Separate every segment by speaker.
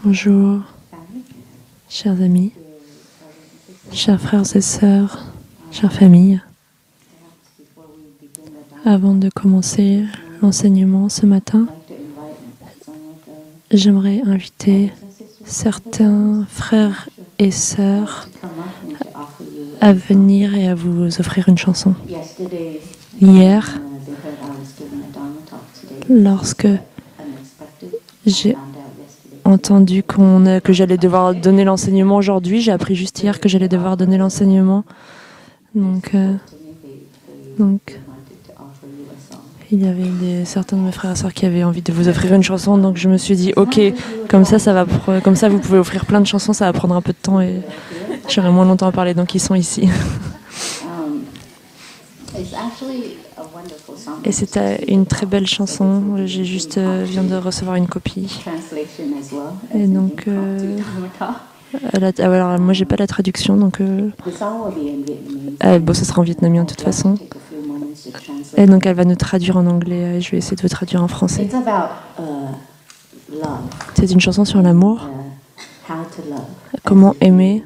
Speaker 1: Bonjour, chers amis, chers frères et sœurs, chère famille. Avant de commencer l'enseignement ce matin, j'aimerais inviter certains frères et sœurs à venir et à vous offrir une chanson. Hier, lorsque j'ai entendu que j'allais devoir donner l'enseignement aujourd'hui, j'ai appris juste hier que j'allais devoir donner l'enseignement. Donc, il y avait certains de mes frères et sœurs qui avaient envie de vous offrir une chanson, donc je me suis dit, ok, comme ça vous pouvez offrir plein de chansons, ça va prendre un peu de temps et j'aurai moins longtemps à parler, donc ils sont ici. Et c'était une très belle chanson, j'ai juste viens de recevoir une copie. Et donc, alors moi j'ai pas la traduction, donc bon, ça sera en vietnamien de toute façon. Et donc elle va nous traduire en anglais et je vais essayer de vous traduire en français. C'est une chanson sur l'amour, comment aimer,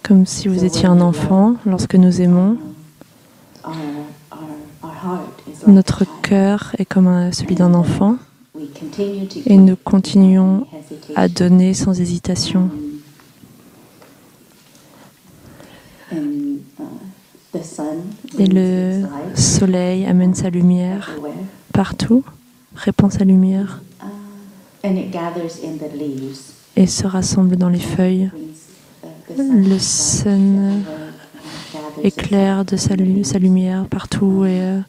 Speaker 1: comme si vous étiez un enfant. Lorsque nous aimons, notre cœur est comme celui d'un enfant et nous continuons à donner sans hésitation. Et le soleil amène sa lumière partout, répand sa lumière et se rassemble dans les feuilles. Le sun éclaire de sa lumière partout et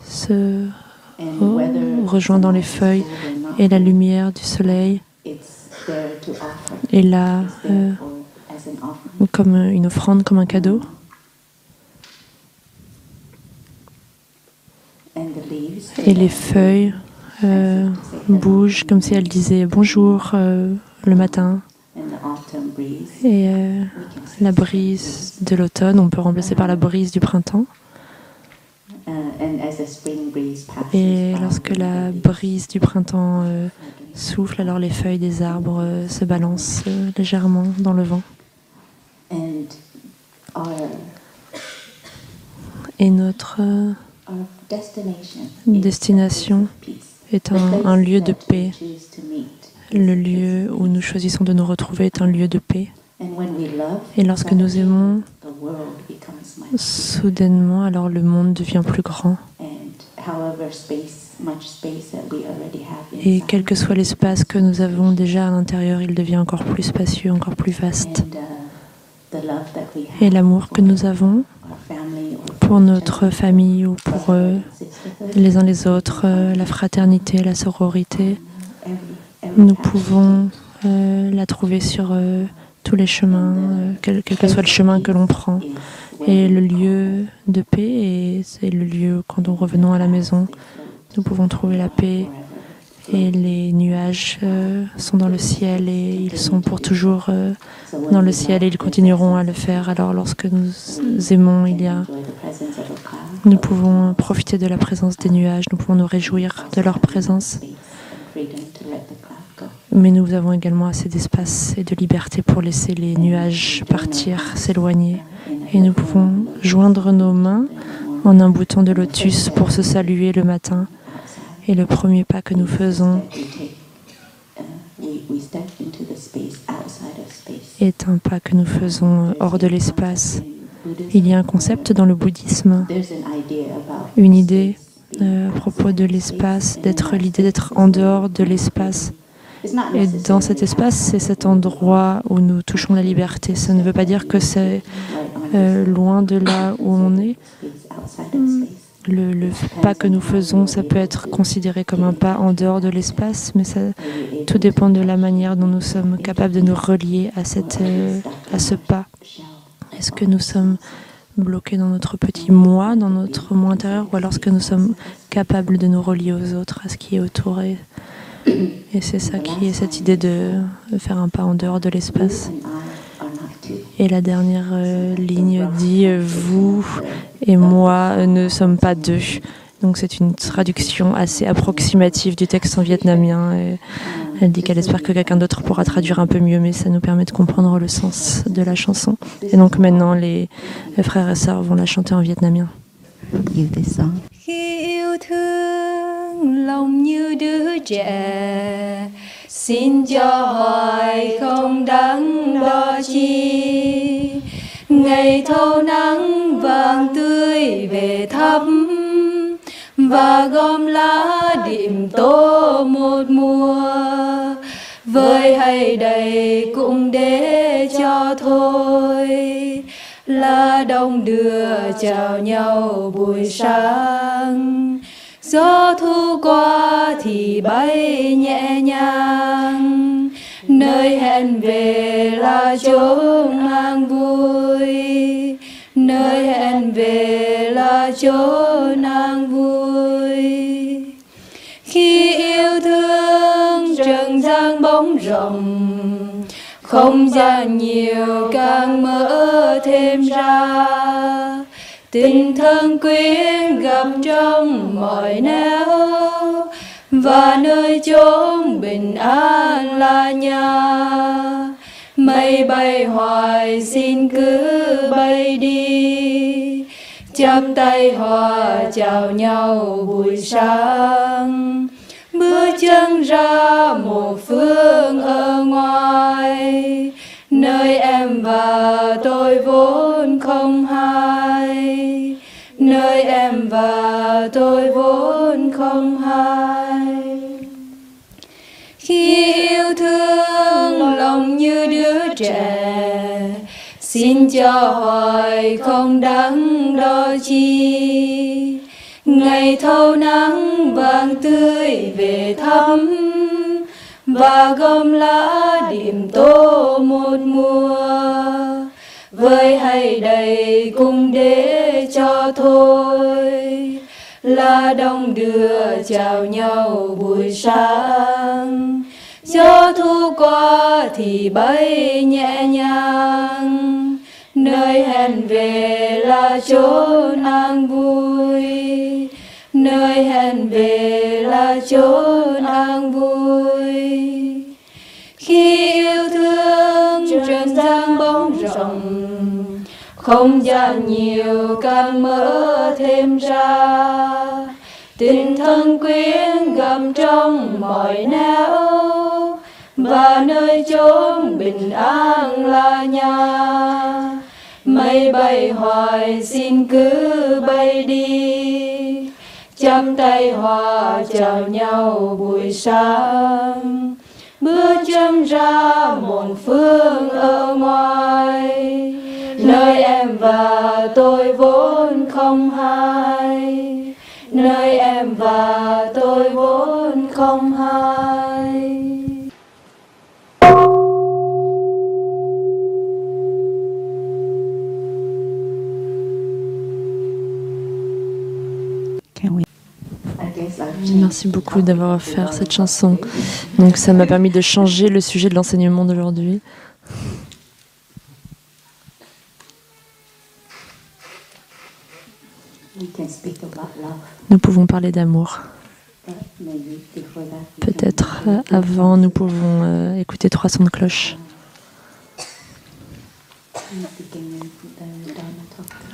Speaker 1: se rejoint dans les feuilles. Et la lumière du soleil est là comme une offrande, comme un cadeau. Et les feuilles bougent comme si elles disaient bonjour le matin. Et la brise de l'automne, on peut remplacer par la brise du printemps. Et lorsque la brise du printemps souffle, alors les feuilles des arbres se balancent légèrement dans le vent. Et notre destination est un lieu de paix. Le lieu où nous choisissons de nous retrouver est un lieu de paix. Et lorsque nous aimons, soudainement, alors le monde devient plus grand. Et quel que soit l'espace que nous avons déjà à l'intérieur, il devient encore plus spacieux, encore plus vaste. Et l'amour que nous avons pour notre famille ou pour les uns les autres, la fraternité, la sororité, nous pouvons la trouver sur tous les chemins, quel que soit le chemin que l'on prend. Et le lieu de paix, c'est le lieu quand nous revenons à la maison, nous pouvons trouver la paix. Et les nuages sont dans le ciel et ils sont pour toujours dans le ciel et ils continueront à le faire. Alors lorsque nous aimons, nous pouvons profiter de la présence des nuages, nous pouvons nous réjouir de leur présence. Mais nous avons également assez d'espace et de liberté pour laisser les nuages partir, s'éloigner. Et nous pouvons joindre nos mains en un bouton de lotus pour se saluer le matin. Et le premier pas que nous faisons est un pas que nous faisons hors de l'espace. Il y a un concept dans le bouddhisme, une idée à propos de l'espace, l'idée d'être en dehors de l'espace. Et dans cet espace, c'est cet endroit où nous touchons la liberté. Ça ne veut pas dire que c'est loin de là où on est. Le pas que nous faisons, ça peut être considéré comme un pas en dehors de l'espace, mais tout dépend de la manière dont nous sommes capables de nous relier à ce pas. Est-ce que nous sommes bloqués dans notre petit moi, dans notre moi intérieur, ou alors est-ce que nous sommes capables de nous relier aux autres, à ce qui est autour et c'est ça qui est cette idée de faire un pas en dehors de l'espace. Et la dernière ligne dit « Vous et moi ne sommes pas deux ». Donc c'est une traduction assez approximative du texte en vietnamien. Elle dit qu'elle espère que quelqu'un d'autre pourra traduire un peu mieux, mais ça nous permet de comprendre le sens de la chanson. Et donc maintenant, les frères et sœurs vont la chanter en vietnamien.
Speaker 2: Khi yêu thương lòng như đứa trẻ, xin cho hoài không đắn đo chi. Ngày thâu nắng vàng tươi về thăm và gom lá điểm tô một mùa. Vơi hay đầy cũng để cho thôi, lá đông đưa chào nhau buổi sáng. Gió thu qua thì bay nhẹ nhàng, nơi hẹn về là chốn an vui. Nơi hẹn về là chốn an vui. Khi yêu thương trần gian bóng rộng, không gian nhiều càng mở thêm ra. Tình thân quyến gặp trong mọi nẻo, và nơi chốn bình an là nhà. Mây bay hoài xin cứ bay đi, chắp tay hòa chào nhau buổi sáng. Bước chân ra một phương ở ngoài, nơi em và tôi vốn không hai. Nơi em và tôi vốn không hai. Khi yêu thương lòng như đứa trẻ, xin cho hoài không đắn đo chi. Ngày thâu nắng vàng tươi về thăm và gom lá điểm tô một mùa. Vơi hay đầy cũng để cho thôi, lá đông đưa chào nhau buổi sáng. Gió thu qua thì bay nhẹ nhàng, nơi hẹn về là chốn an vui. Nơi hẹn về là chốn an vui. Khi yêu thương trần gian bóng rộng, không gian nhiều càng mở thêm ra. Tình thân quyến gặp trong mọi nẻo, và nơi chốn bình an là nhà. Mây bay hoài xin cứ bay đi, chắp tay hòa chào nhau buổi sáng. Bước chân ra một phương ở ngoài, nơi em và tôi vốn không hai. Nơi em và tôi vốn không hai.
Speaker 1: Merci beaucoup d'avoir offert cette chanson. Donc ça m'a permis de changer le sujet de l'enseignement d'aujourd'hui. Nous pouvons parler d'amour. Peut-être avant, nous pouvons écouter 3 sons de cloche.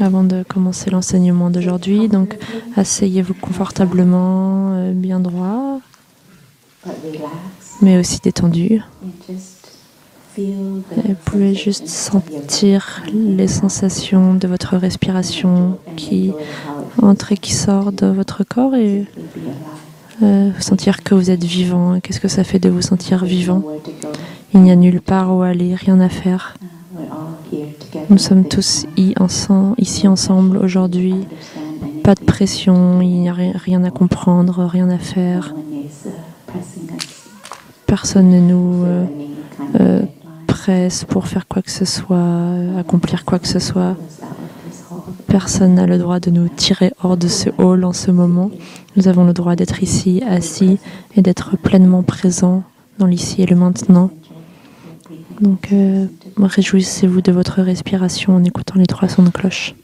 Speaker 1: Avant de commencer l'enseignement d'aujourd'hui, donc asseyez-vous confortablement, bien droit, mais aussi détendu. Et vous pouvez juste sentir les sensations de votre respiration qui entre et qui sort de votre corps et sentir que vous êtes vivant. Qu'est-ce que ça fait de vous sentir vivant? Il n'y a nulle part où aller, rien à faire. Nous sommes tous ici ensemble aujourd'hui. Pas de pression, il n'y a rien à comprendre, rien à faire. Personne ne nous presse pour faire quoi que ce soit, accomplir quoi que ce soit. Personne n'a le droit de nous tirer hors de ce hall en ce moment. Nous avons le droit d'être ici, assis, et d'être pleinement présents dans l'ici et le maintenant. Donc, réjouissez-vous de votre respiration en écoutant les 3 sons de cloche.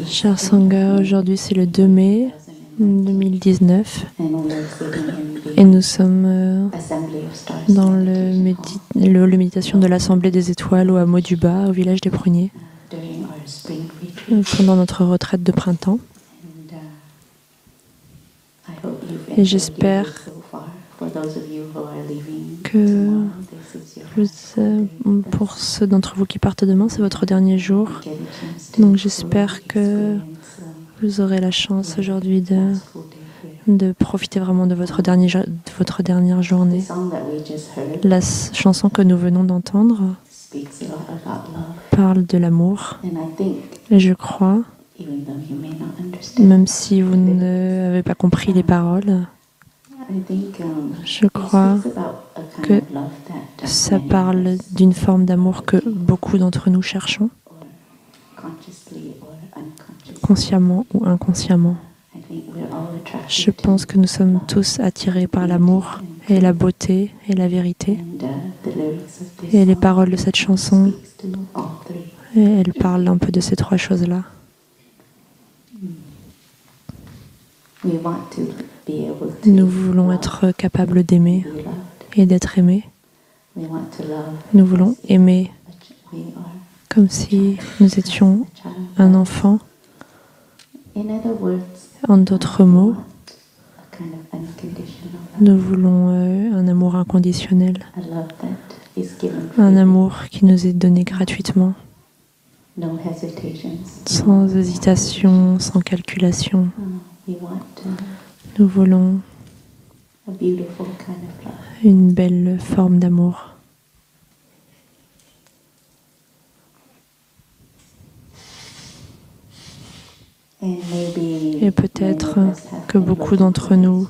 Speaker 1: Cher Sangha, aujourd'hui c'est le 2 mai 2019 et nous sommes dans le méditation de l'Assemblée des Étoiles au hameau du Bas, au village des Pruniers, pendant notre retraite de printemps. Et j'espère que pour ceux d'entre vous qui partent demain, c'est votre dernier jour. Donc j'espère que vous aurez la chance aujourd'hui de profiter vraiment de votre dernière journée. La chanson que nous venons d'entendre parle de l'amour. Et je crois, même si vous n'avez pas compris les paroles, je crois que ça parle d'une forme d'amour que beaucoup d'entre nous cherchons, consciemment ou inconsciemment. Je pense que nous sommes tous attirés par l'amour et la beauté et la vérité. Et les paroles de cette chanson, elles parlent un peu de ces trois choses-là. Nous voulons être capables d'aimer et d'être aimés. Nous voulons aimer comme si nous étions un enfant. En d'autres mots, nous voulons un amour inconditionnel, un amour qui nous est donné gratuitement, sans hésitation, sans calculation. Nous voulons une belle forme d'amour. Et peut-être que beaucoup d'entre nous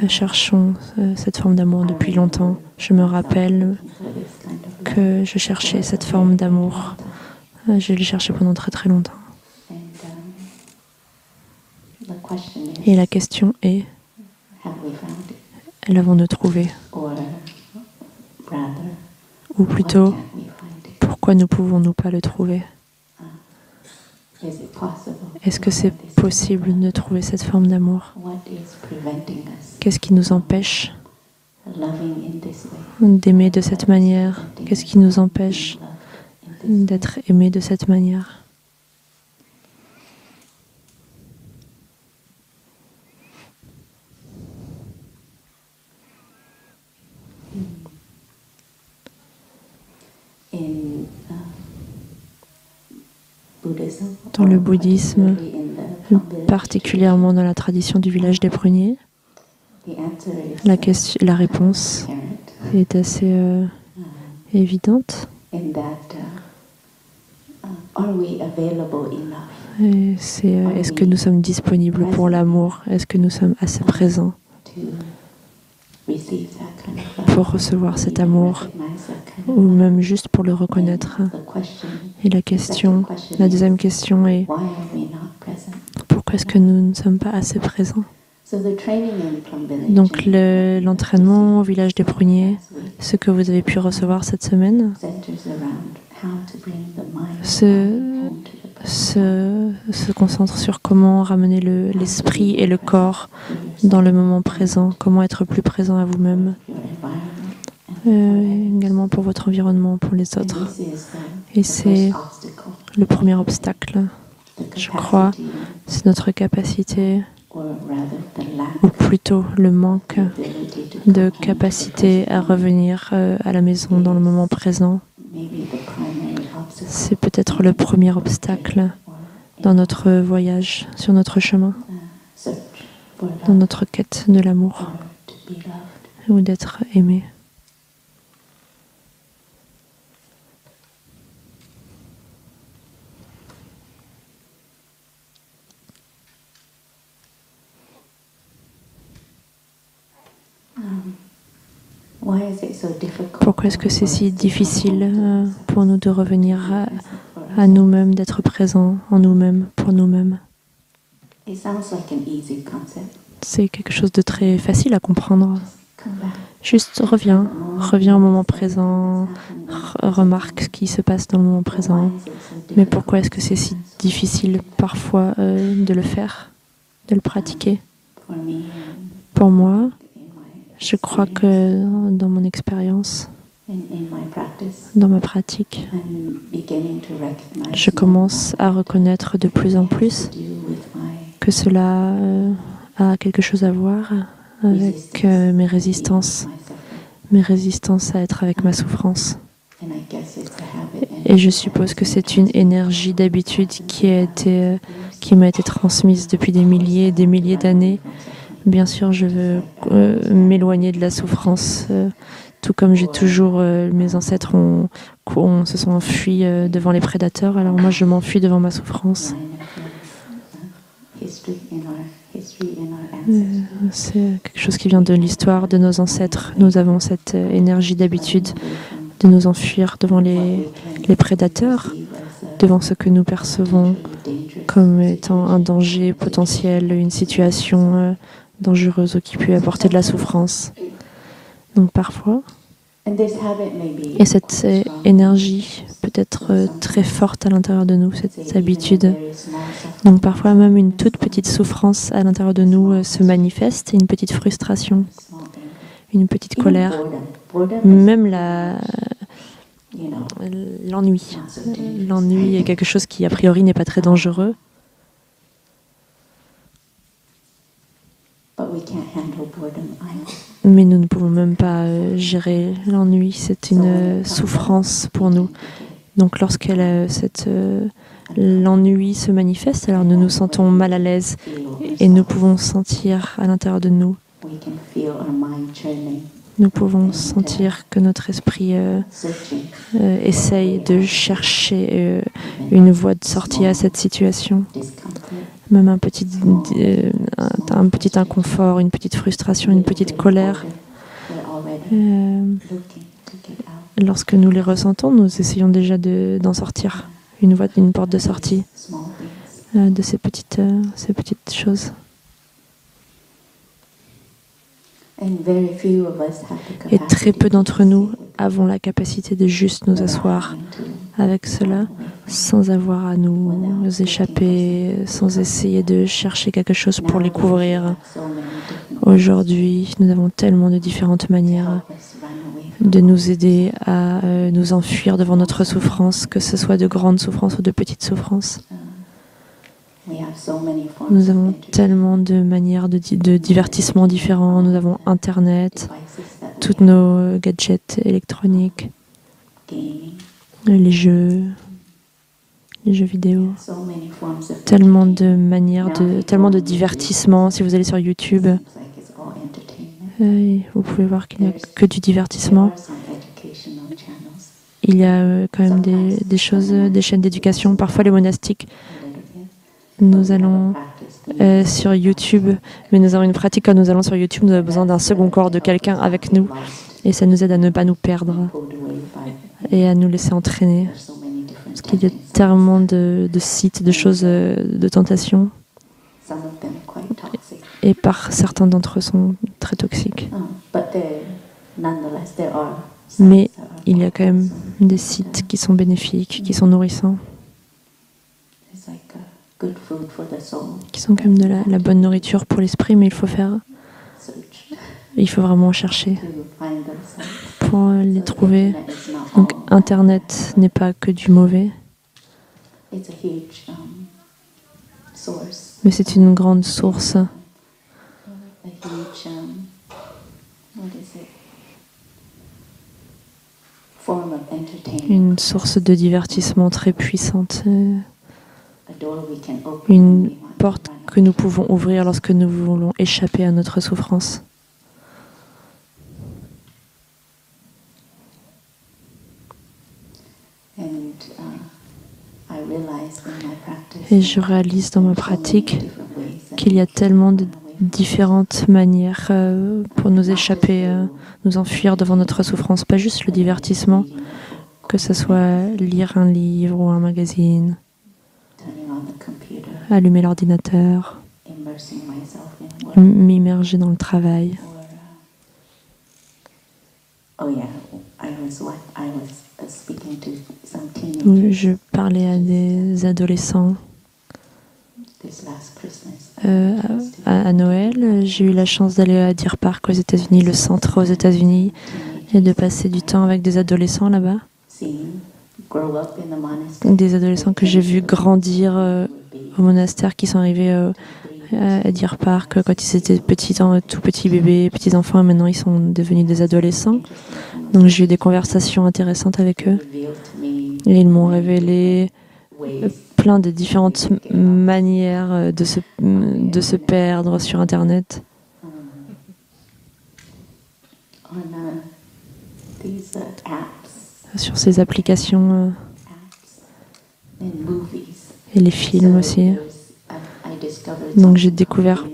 Speaker 1: cherchons cette forme d'amour depuis longtemps. Je me rappelle que je cherchais cette forme d'amour. Je l'ai cherché pendant très très longtemps. Et la question est, l'avons-nous trouvé? Ou plutôt, pourquoi ne pouvons-nous pas le trouver? Est-ce que c'est possible de trouver cette forme d'amour? Qu'est-ce qui nous empêche d'aimer de cette manière? Qu'est-ce qui nous empêche d'être aimés de cette manière? Dans le bouddhisme, particulièrement dans la tradition du village des Pruniers, la réponse est assez évidente. C'est est-ce que nous sommes disponibles pour l'amour? Est-ce que nous sommes assez présents pour recevoir cet amour, ou même juste pour le reconnaître? Et la deuxième question est, pourquoi est-ce que nous ne sommes pas assez présents? Donc l'entraînement au village des Pruniers, ce que vous avez pu recevoir cette semaine, se concentre sur comment ramener l'esprit et le corps dans le moment présent, comment être plus présent à vous-même, également pour votre environnement, pour les autres. Et c'est le premier obstacle, je crois, c'est notre capacité, ou plutôt le manque de capacité à revenir à la maison dans le moment présent. C'est peut-être le premier obstacle dans notre voyage, sur notre chemin, dans notre quête de l'amour ou d'être aimé. Pourquoi est-ce que c'est si difficile pour nous de revenir à nous-mêmes, d'être présents en nous-mêmes, pour nous-mêmes? C'est quelque chose de très facile à comprendre. Juste reviens au moment présent, remarque ce qui se passe dans le moment présent. Mais pourquoi est-ce que c'est si difficile parfois de le faire, de le pratiquer? Pour moi, je crois que dans mon expérience, dans ma pratique, je commence à reconnaître de plus en plus que cela a quelque chose à voir avec mes résistances à être avec ma souffrance. Et je suppose que c'est une énergie d'habitude qui m'a été transmise depuis des milliers et des milliers d'années. Bien sûr, je veux m'éloigner de la souffrance, tout comme j'ai toujours, mes ancêtres se sont enfuis devant les prédateurs, alors moi je m'enfuis devant ma souffrance. C'est quelque chose qui vient de l'histoire de nos ancêtres. Nous avons cette énergie d'habitude de nous enfuir devant les prédateurs, devant ce que nous percevons comme étant un danger potentiel, une situation dangereuse ou qui peut apporter de la souffrance. Donc parfois, et cette énergie peut être très forte à l'intérieur de nous, cette habitude. Donc parfois même une toute petite souffrance à l'intérieur de nous se manifeste, une petite frustration, une petite colère, même l'ennui. L'ennui est quelque chose qui a priori n'est pas très dangereux. Mais nous ne pouvons même pas gérer l'ennui. C'est une souffrance pour nous. Donc lorsque l'ennui se manifeste, alors nous nous sentons mal à l'aise et nous pouvons sentir à l'intérieur de nous. Nous pouvons sentir que notre esprit essaye de chercher une voie de sortie à cette situation. Même un petit inconfort, une petite frustration, une petite colère. Lorsque nous les ressentons, nous essayons déjà d'en sortir, une porte de sortie de ces petites choses. Et très peu d'entre nous avons la capacité de juste nous asseoir avec cela, sans avoir à nous échapper, sans essayer de chercher quelque chose pour les couvrir. Aujourd'hui, nous avons tellement de différentes manières de nous aider à nous enfuir devant notre souffrance, que ce soit de grandes souffrances ou de petites souffrances. Nous avons tellement de manières de divertissement différents. Nous avons Internet, tous nos gadgets électroniques, les jeux vidéo, tellement de manières, tellement de divertissement. Si vous allez sur YouTube, vous pouvez voir qu'il n'y a que du divertissement. Il y a quand même des chaînes d'éducation. Parfois les monastiques, nous allons sur YouTube, mais nous avons une pratique quand nous allons sur YouTube, nous avons besoin d'un second corps, de quelqu'un avec nous, et ça nous aide à ne pas nous perdre et à nous laisser entraîner. Parce qu'il y a tellement de sites, de choses, de tentations, et certains d'entre eux sont très toxiques. Mais il y a quand même des sites qui sont bénéfiques, qui sont nourrissants, qui sont quand même de la bonne nourriture pour l'esprit, mais il faut vraiment chercher pour les trouver. Donc Internet n'est pas que du mauvais, mais c'est une grande source de divertissement très puissante. Une porte que nous pouvons ouvrir lorsque nous voulons échapper à notre souffrance. Et je réalise dans ma pratique qu'il y a tellement de différentes manières pour nous échapper, nous enfuir devant notre souffrance. Pas juste le divertissement, que ce soit lire un livre ou un magazine, allumer l'ordinateur, m'immerger dans le travail, où je parlais à des adolescents. À Noël, j'ai eu la chance d'aller à Deer Park aux États-Unis, le centre aux États-Unis, et de passer du temps avec des adolescents là-bas. Des adolescents que j'ai vus grandir au monastère, qui sont arrivés à Deer Park quand ils étaient petits, tout petits bébés, petits enfants, et maintenant ils sont devenus des adolescents. Donc j'ai eu des conversations intéressantes avec eux. Et ils m'ont révélé plein de différentes manières de se perdre sur Internet. Sur ces applications et les films aussi. Donc j'ai découvert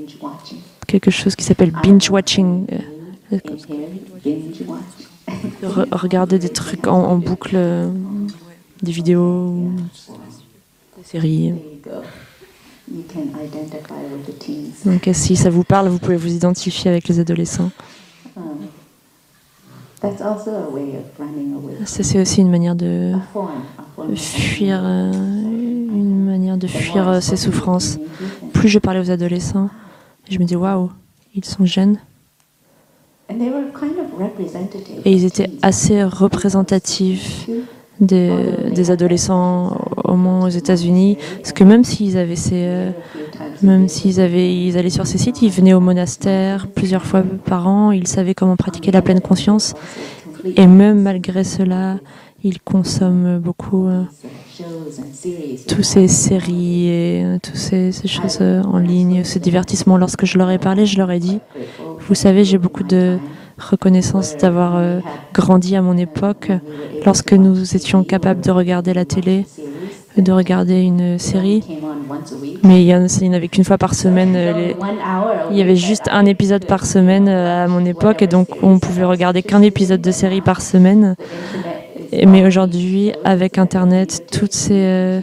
Speaker 1: quelque chose qui s'appelle binge watching. Regarder des trucs en boucle, des vidéos, des séries. Donc si ça vous parle, vous pouvez vous identifier avec les adolescents. Ça, c'est aussi une manière de fuir, ces souffrances. Plus je parlais aux adolescents, je me dis waouh, ils sont jeunes. Et ils étaient assez représentatifs des adolescents au moins aux États-Unis, parce que même s'ils allaient sur ces sites, ils venaient au monastère plusieurs fois par an, ils savaient comment pratiquer la pleine conscience, et même malgré cela, ils consomment beaucoup toutes ces séries et toutes ces choses en ligne, ces divertissements. Lorsque je leur ai parlé, je leur ai dit, vous savez, j'ai beaucoup de reconnaissance d'avoir grandi à mon époque, lorsque nous étions capables de regarder la télé, de regarder une série, mais il n'y en avait qu'une fois par semaine. Il y avait juste un épisode par semaine à mon époque, et donc on pouvait regarder qu'un épisode de série par semaine. Mais aujourd'hui, avec Internet, toutes ces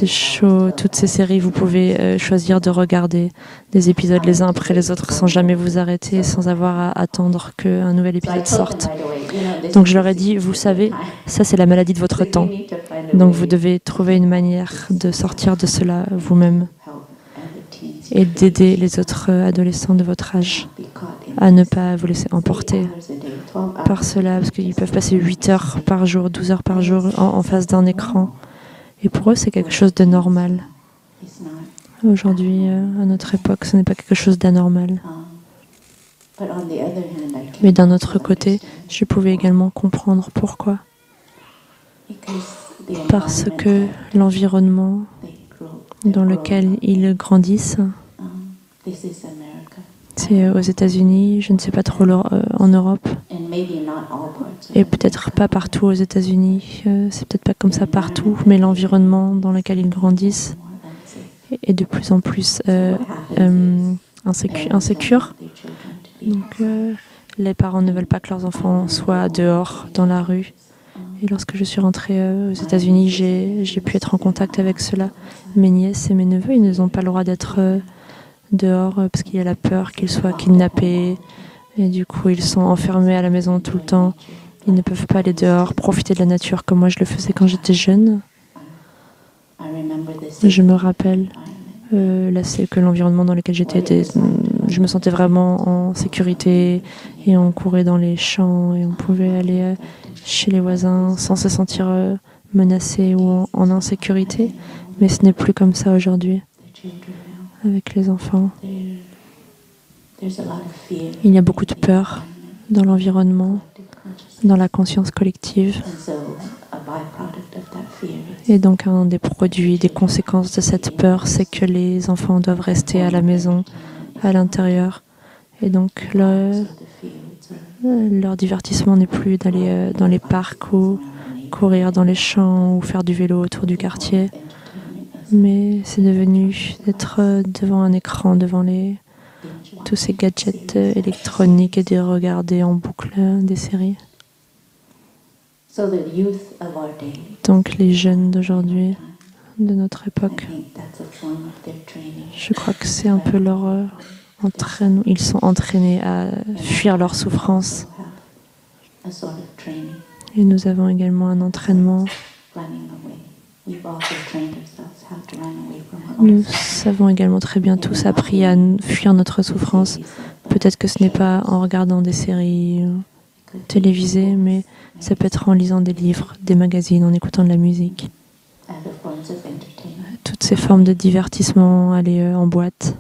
Speaker 1: shows, toutes ces séries, vous pouvez choisir de regarder des épisodes les uns après les autres sans jamais vous arrêter, sans avoir à attendre qu'un nouvel épisode sorte. Donc je leur ai dit, vous savez, ça c'est la maladie de votre temps. Donc vous devez trouver une manière de sortir de cela vous-même et d'aider les autres adolescents de votre âge à ne pas vous laisser emporter par cela, parce qu'ils peuvent passer 8 heures par jour, 12 heures par jour en face d'un écran. Et pour eux, c'est quelque chose de normal. Aujourd'hui, à notre époque, ce n'est pas quelque chose d'anormal. Mais d'un autre côté, je pouvais également comprendre pourquoi. Parce que l'environnement dans lequel ils grandissent, c'est aux États-Unis, je ne sais pas trop en Europe, et peut-être pas partout aux États-Unis, c'est peut-être pas comme ça partout, mais l'environnement dans lequel ils grandissent est de plus en plus insécure. Donc les parents ne veulent pas que leurs enfants soient dehors, dans la rue. Et lorsque je suis rentrée aux États-Unis, j'ai pu être en contact avec cela. Mes nièces et mes neveux, ils n'ont pas le droit d'être dehors parce qu'il y a la peur qu'ils soient kidnappés. Et du coup, ils sont enfermés à la maison tout le temps. Ils ne peuvent pas aller dehors, profiter de la nature comme moi je le faisais quand j'étais jeune. Je me rappelle que l'environnement dans lequel j'étais, je me sentais vraiment en sécurité et on courait dans les champs et on pouvait aller chez les voisins sans se sentir menacé ou en insécurité. Mais ce n'est plus comme ça aujourd'hui avec les enfants. Il y a beaucoup de peur dans l'environnement, dans la conscience collective. Et donc un des produits, des conséquences de cette peur, c'est que les enfants doivent rester à la maison, à l'intérieur. Et donc leur divertissement n'est plus d'aller dans les parcs ou courir dans les champs ou faire du vélo autour du quartier. Mais c'est devenu d'être devant un écran, devant tous ces gadgets électroniques et de regarder en boucle des séries. Donc les jeunes d'aujourd'hui, de notre époque, je crois que c'est un peu leur entraînement. Ils sont entraînés à fuir leur souffrance. Et nous avons également un entraînement. Nous avons également très bien tous appris à fuir notre souffrance. Peut-être que ce n'est pas en regardant des séries télévisées, mais ça peut être en lisant des livres, des magazines, en écoutant de la musique. Toutes ces formes de divertissement, aller en boîte.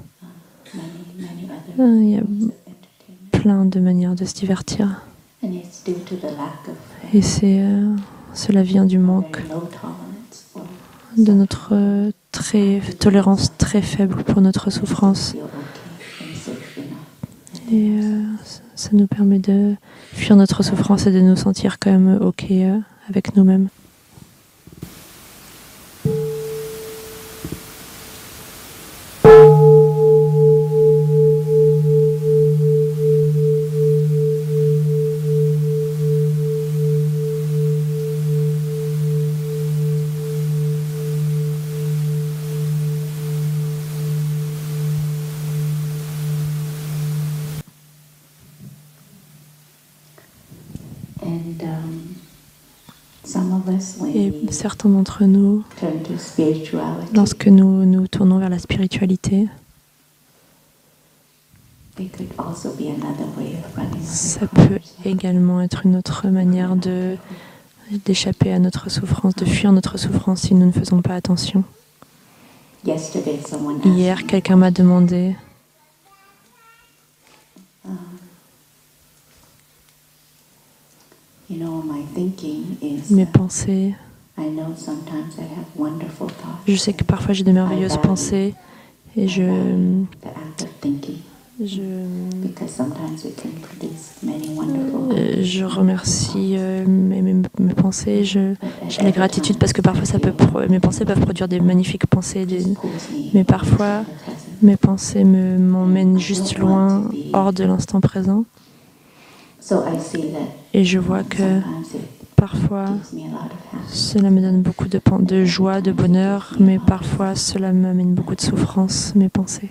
Speaker 1: Il y a plein de manières de se divertir. Et cela vient du manque de notre tolérance très faible pour notre souffrance. Et ça nous permet de fuir notre souffrance et de nous sentir quand même OK avec nous-mêmes. Et certains d'entre nous, lorsque nous nous tournons vers la spiritualité, ça peut également être une autre manière d'échapper à notre souffrance, de fuir notre souffrance si nous ne faisons pas attention. Hier, quelqu'un m'a demandé mes pensées. Je sais que parfois j'ai de merveilleuses pensées et je remercie mes pensées. J'ai la gratitude parce que parfois mes pensées peuvent produire des magnifiques pensées, mais parfois mes pensées m'emmènent juste loin, hors de l'instant présent. Et je vois que parfois cela me donne beaucoup de joie, de bonheur, mais parfois cela m'amène beaucoup de souffrance, mes pensées.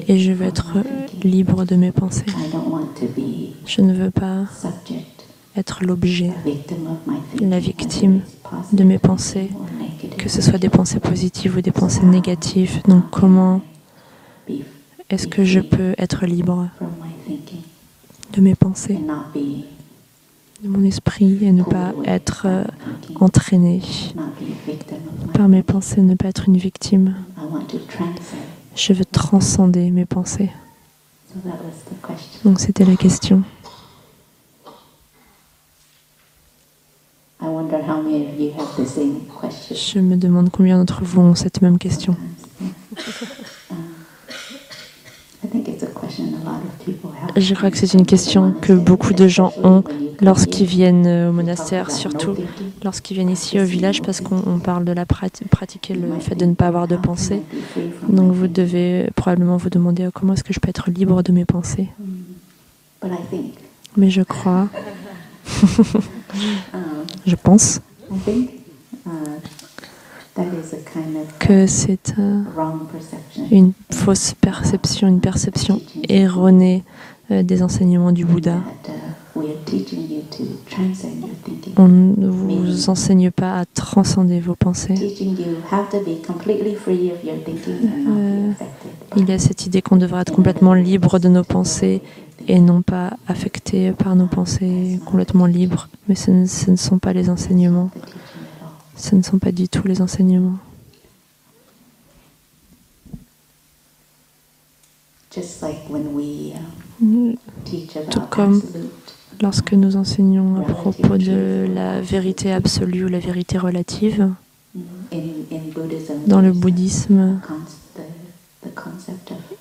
Speaker 1: Et je veux être libre de mes pensées. Je ne veux pas être l'objet, la victime de mes pensées, que ce soit des pensées positives ou des pensées négatives. Donc comment est-ce que je peux être libre de mes pensées, de mon esprit, et ne pas être entraîné par mes pensées, ne pas être une victime? Je veux transcender mes pensées. Donc c'était la question. Je me demande combien d'entre vous ont cette même question. Je crois que c'est une question que beaucoup de gens ont lorsqu'ils viennent au monastère, surtout lorsqu'ils viennent ici au village, parce qu'on parle de pratiquer le fait de ne pas avoir de pensée. Donc vous devez probablement vous demander comment est-ce que je peux être libre de mes pensées. Mais je crois, je pense que c'est une fausse perception, une perception erronée des enseignements du Bouddha. On ne vous enseigne pas à transcender vos pensées. Il y a cette idée qu'on devrait être complètement libre de nos pensées et non pas affecté par nos pensées, complètement libres. Mais ce ne sont pas les enseignements. Ce ne sont pas du tout les enseignements. Tout comme lorsque nous enseignons à propos de la vérité absolue ou la vérité relative, dans le bouddhisme,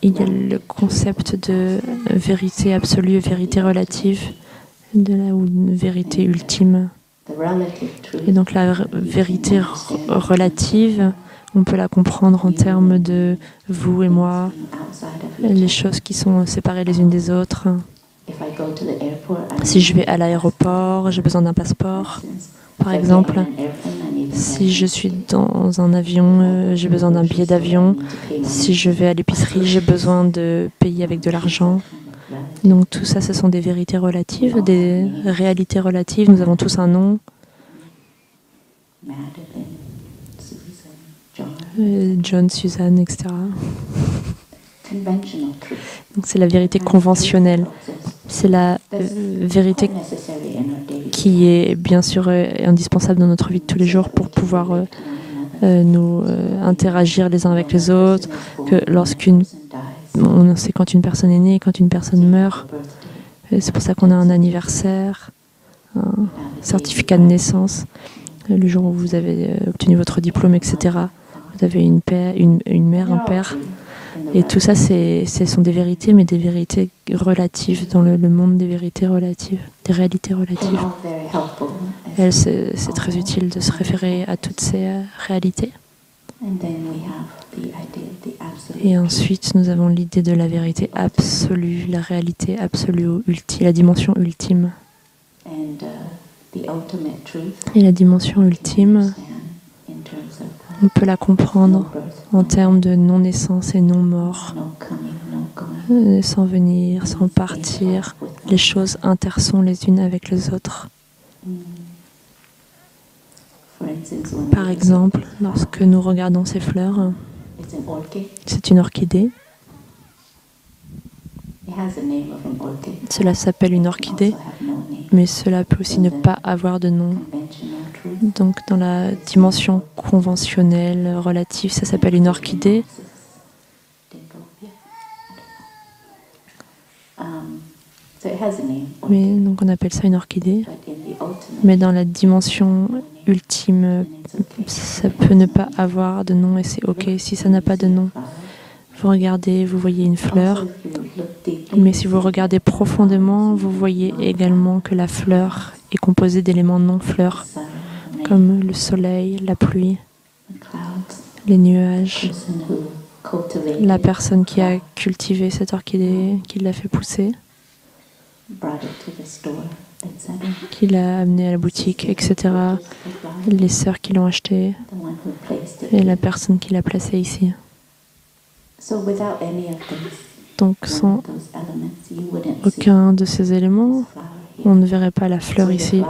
Speaker 1: il y a le concept de vérité absolue et vérité relative, ou une vérité ultime. Et donc la vérité relative, on peut la comprendre en termes de vous et moi, les choses qui sont séparées les unes des autres. Si je vais à l'aéroport, j'ai besoin d'un passeport, par exemple. Si je suis dans un avion, j'ai besoin d'un billet d'avion. Si je vais à l'épicerie, j'ai besoin de payer avec de l'argent. Donc tout ça, ce sont des vérités relatives, des réalités relatives. Nous avons tous un nom. John, Suzanne, etc. Donc c'est la vérité conventionnelle. C'est la vérité qui est bien sûr indispensable dans notre vie de tous les jours pour pouvoir nous interagir les uns avec les autres. Que on sait quand une personne est née, quand une personne meurt. C'est pour ça qu'on a un anniversaire, un certificat de naissance, le jour où vous avez obtenu votre diplôme, etc. Vous avez une mère, un père. Et tout ça, ce sont des vérités, mais des vérités relatives dans le monde des vérités relatives, des réalités relatives. C'est très utile de se référer à toutes ces réalités. Et ensuite, nous avons l'idée de la vérité absolue, la réalité absolue, la dimension ultime. Et la dimension ultime, on peut la comprendre en termes de non-naissance et non-mort, sans venir, sans partir. Les choses intersont les unes avec les autres. Par exemple, lorsque nous regardons ces fleurs, c'est une orchidée. Cela s'appelle une orchidée, mais cela peut aussi ne pas avoir de nom. Donc dans la dimension conventionnelle, relative, ça s'appelle une orchidée. Mais donc on appelle ça une orchidée. Mais dans la dimension ultime, ça peut ne pas avoir de nom et c'est ok si ça n'a pas de nom. Vous regardez, vous voyez une fleur, mais si vous regardez profondément, vous voyez également que la fleur est composée d'éléments non-fleurs, comme le soleil, la pluie, les nuages, la personne qui a cultivé cette orchidée, qui l'a fait pousser, qui l'a amenée à la boutique, etc. Les sœurs qui l'ont achetée et la personne qui l'a placée ici. Donc sans aucun de ces éléments, on ne verrait pas la fleur ici.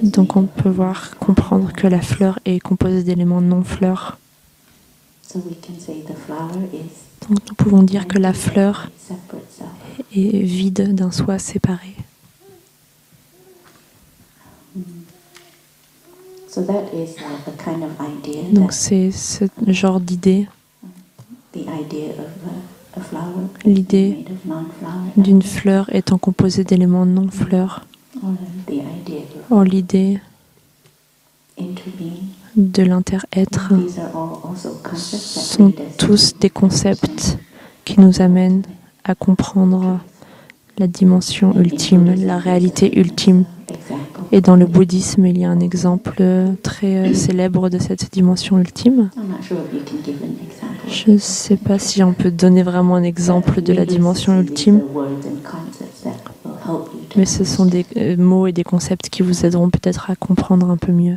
Speaker 1: Donc on peut comprendre que la fleur est composée d'éléments non-fleurs. Donc nous pouvons dire que la fleur est vide d'un soi séparé. Donc c'est ce genre d'idée, l'idée d'une fleur étant composée d'éléments non-fleurs, ou l'idée de l'inter-être, sont tous des concepts qui nous amènent à comprendre la dimension ultime, la réalité ultime. Et dans le bouddhisme, il y a un exemple très célèbre de cette dimension ultime. Je ne sais pas si on peut donner vraiment un exemple de la dimension ultime, mais ce sont des mots et des concepts qui vous aideront peut-être à comprendre un peu mieux.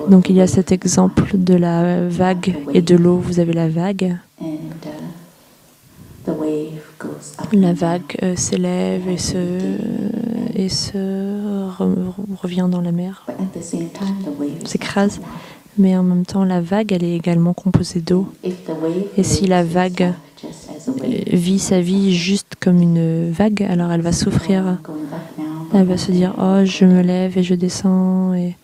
Speaker 1: Donc il y a cet exemple de la vague et de l'eau. Vous avez la vague. La vague s'élève et revient dans la mer, s'écrase. Mais en même temps, la vague, elle est également composée d'eau. Et si la vague vit sa vie juste comme une vague, alors elle va souffrir. Elle va se dire « Oh, je me lève et je descends. » Et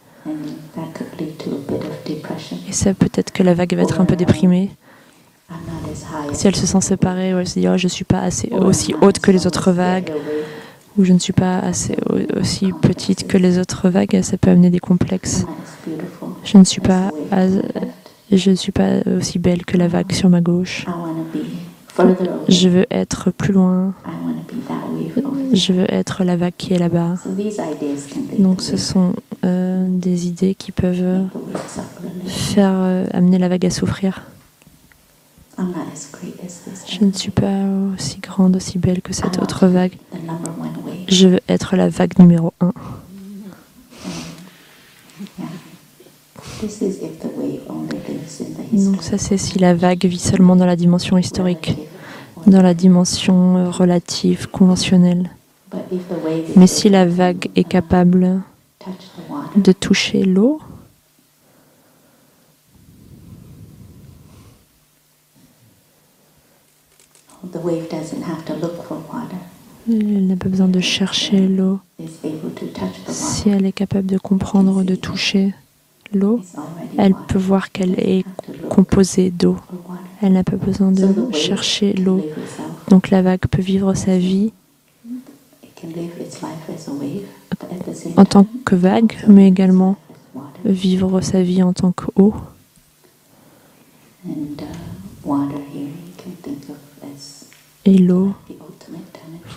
Speaker 1: ça, peut-être que la vague va être un peu déprimée. Si elle se sent séparée, ou elle se dit « Oh, je ne suis pas aussi haute que les autres vagues. » Ou « Je ne suis pas aussi petite que les autres vagues. » Ça peut amener des complexes. Je ne suis pas aussi belle que la vague sur ma gauche. Je veux être plus loin. Je veux être la vague qui est là-bas. Donc ce sont des idées qui peuvent faire amener la vague à souffrir. Je ne suis pas aussi grande, aussi belle que cette autre vague. Je veux être la vague numéro 1. Donc ça, c'est si la vague vit seulement dans la dimension historique. dans la dimension relative, conventionnelle. Mais si la vague est capable de toucher l'eau, elle n'a pas besoin de chercher l'eau. Si elle est capable de comprendre, de toucher l'eau, elle peut voir qu'elle est composée d'eau. Elle n'a pas besoin de chercher l'eau. Donc la vague peut vivre sa vie en tant que vague, mais également vivre sa vie en tant qu'eau. Et l'eau,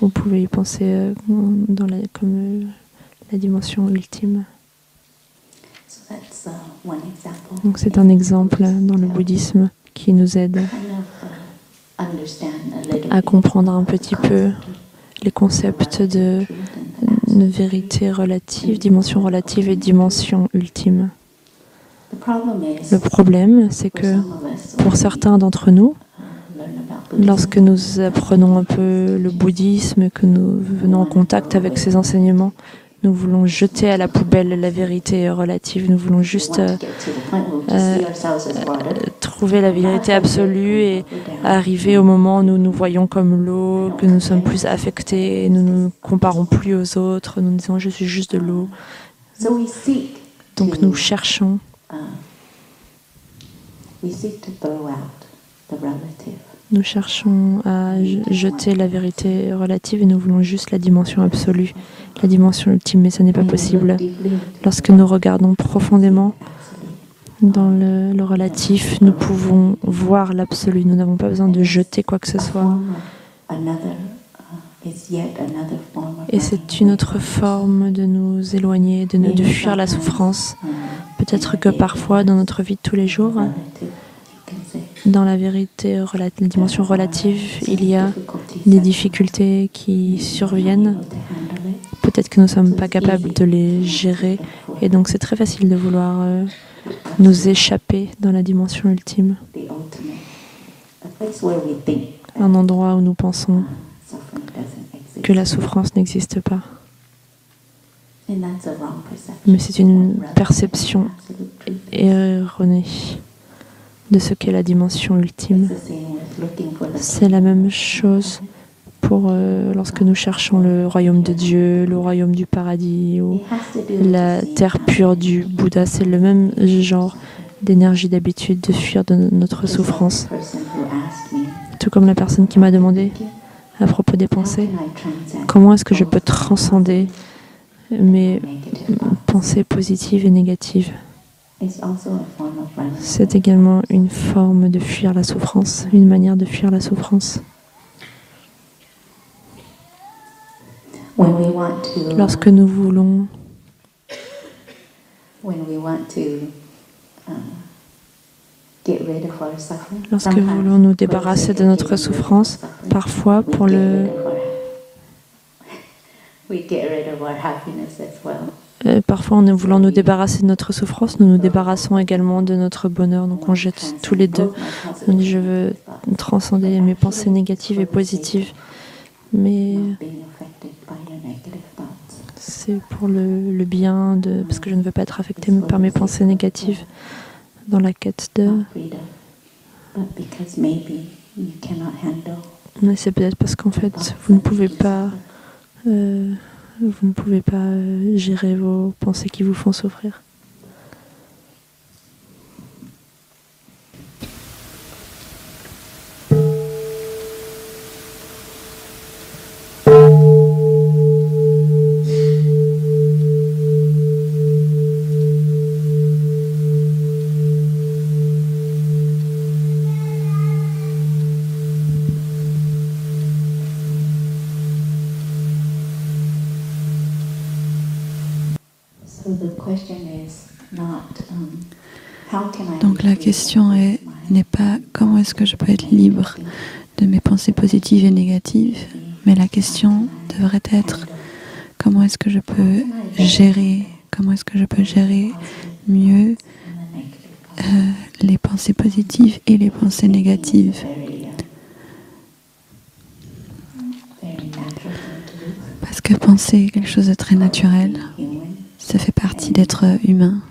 Speaker 1: vous pouvez y penser comme la dimension ultime. Donc c'est un exemple dans le bouddhisme qui nous aide à comprendre un petit peu les concepts de vérité relative, dimension relative et dimension ultime. Le problème, c'est que pour certains d'entre nous, lorsque nous apprenons un peu le bouddhisme et que nous venons en contact avec ses enseignements, nous voulons jeter à la poubelle la vérité relative. Nous voulons juste trouver la vérité absolue et arriver au moment où nous nous voyons comme l'eau, que nous sommes plus affectés, nous ne nous comparons plus aux autres, nous disons « je suis juste de l'eau ». Donc nous cherchons à jeter la vérité relative et nous voulons juste la dimension absolue, la dimension ultime, mais ce n'est pas possible. Lorsque nous regardons profondément dans le relatif, nous pouvons voir l'absolu. Nous n'avons pas besoin de jeter quoi que ce soit. Et c'est une autre forme de nous éloigner, de fuir la souffrance. Peut-être que parfois, dans notre vie de tous les jours, dans la vérité, la dimension relative, il y a des difficultés qui surviennent. Peut-être que nous ne sommes pas capables de les gérer. Et donc c'est très facile de vouloir nous échapper dans la dimension ultime. Un endroit où nous pensons que la souffrance n'existe pas. Mais c'est une perception erronée de ce qu'est la dimension ultime. C'est la même chose pour lorsque nous cherchons le royaume de Dieu, le royaume du paradis ou la terre pure du Bouddha. C'est le même genre d'énergie d'habitude de fuir de notre souffrance. Tout comme la personne qui m'a demandé à propos des pensées, comment est-ce que je peux transcender mes pensées positives et négatives? C'est également une forme de fuir la souffrance, une manière de fuir la souffrance. Lorsque nous voulons nous débarrasser de notre souffrance, parfois pour parfois, en voulant nous débarrasser de notre souffrance, nous nous débarrassons également de notre bonheur. Donc on jette tous les deux. On dit, je veux transcender mes pensées négatives et positives. Mais c'est pour le bien, parce que je ne veux pas être affectée par mes pensées négatives dans la quête de... Mais c'est peut-être parce qu'en fait, vous ne pouvez pas gérer vos pensées qui vous font souffrir.
Speaker 3: Donc la question n'est pas comment est-ce que je peux être libre de mes pensées positives et négatives, mais la question devrait être comment est-ce que je peux gérer mieux les pensées positives et les pensées négatives. que penser est quelque chose de très naturel. Ça fait partie d'être humain.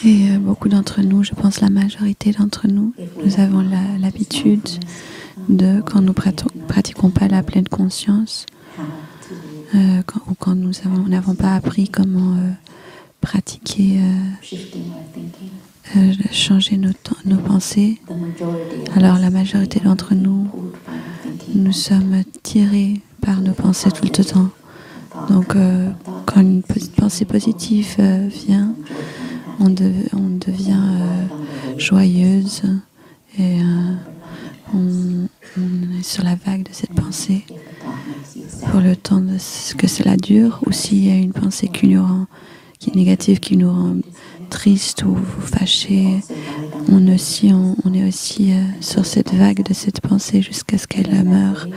Speaker 3: Et beaucoup d'entre nous, je pense la majorité d'entre nous, nous avons l'habitude de, quand nous pratiquons pas la pleine conscience, ou quand nous n'avons pas appris comment pratiquer, changer nos pensées, alors la majorité d'entre nous, nous sommes tirés par nos pensées tout le temps. Donc, quand une pensée positive vient, on devient joyeuse et on est sur la vague de cette pensée pour le temps que cela dure. Ou s'il y a une pensée qui est négative, qui nous rend triste ou fâché, on est aussi sur cette vague de cette pensée jusqu'à ce qu'elle meure.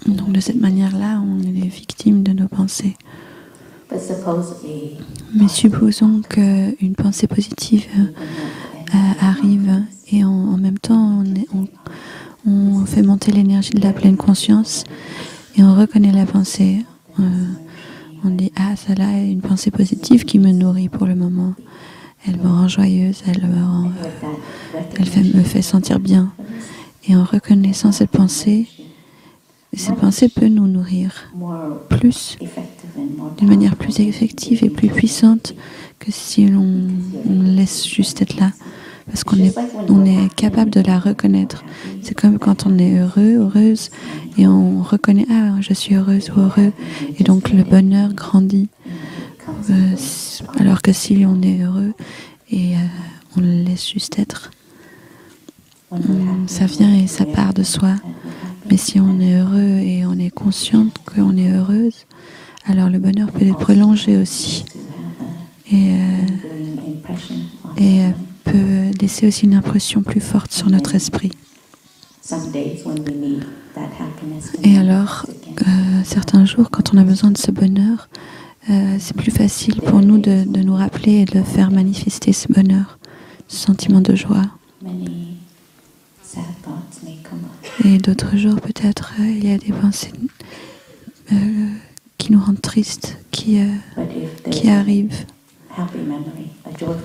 Speaker 3: Donc de cette manière-là, on est les victimes de nos pensées. Mais supposons qu'une pensée positive arrive et en même temps on fait monter l'énergie de la pleine conscience et on reconnaît la pensée. On dit « Ah, celle-là est une pensée positive qui me nourrit pour le moment. Elle me rend joyeuse, elle me fait sentir bien. » Et en reconnaissant cette pensée peut nous nourrir plus, d'une manière plus effective et plus puissante que si on laisse juste être là. Parce qu'on est capable de la reconnaître. C'est comme quand on est heureux, heureuse, et on reconnaît « Ah, je suis heureuse ou heureux », et donc le bonheur grandit. Alors que si on est heureux et on le laisse juste être, ça vient et ça part de soi. Mais si on est heureux et on est consciente qu'on est heureuse, alors le bonheur peut être prolongé aussi. Et peut laisser aussi une impression plus forte sur notre esprit. Et alors, certains jours, quand on a besoin de ce bonheur, c'est plus facile pour nous de nous rappeler et de faire manifester ce bonheur, ce sentiment de joie. Et d'autres jours, peut-être, il y a des pensées qui nous rendent tristes, qui arrivent.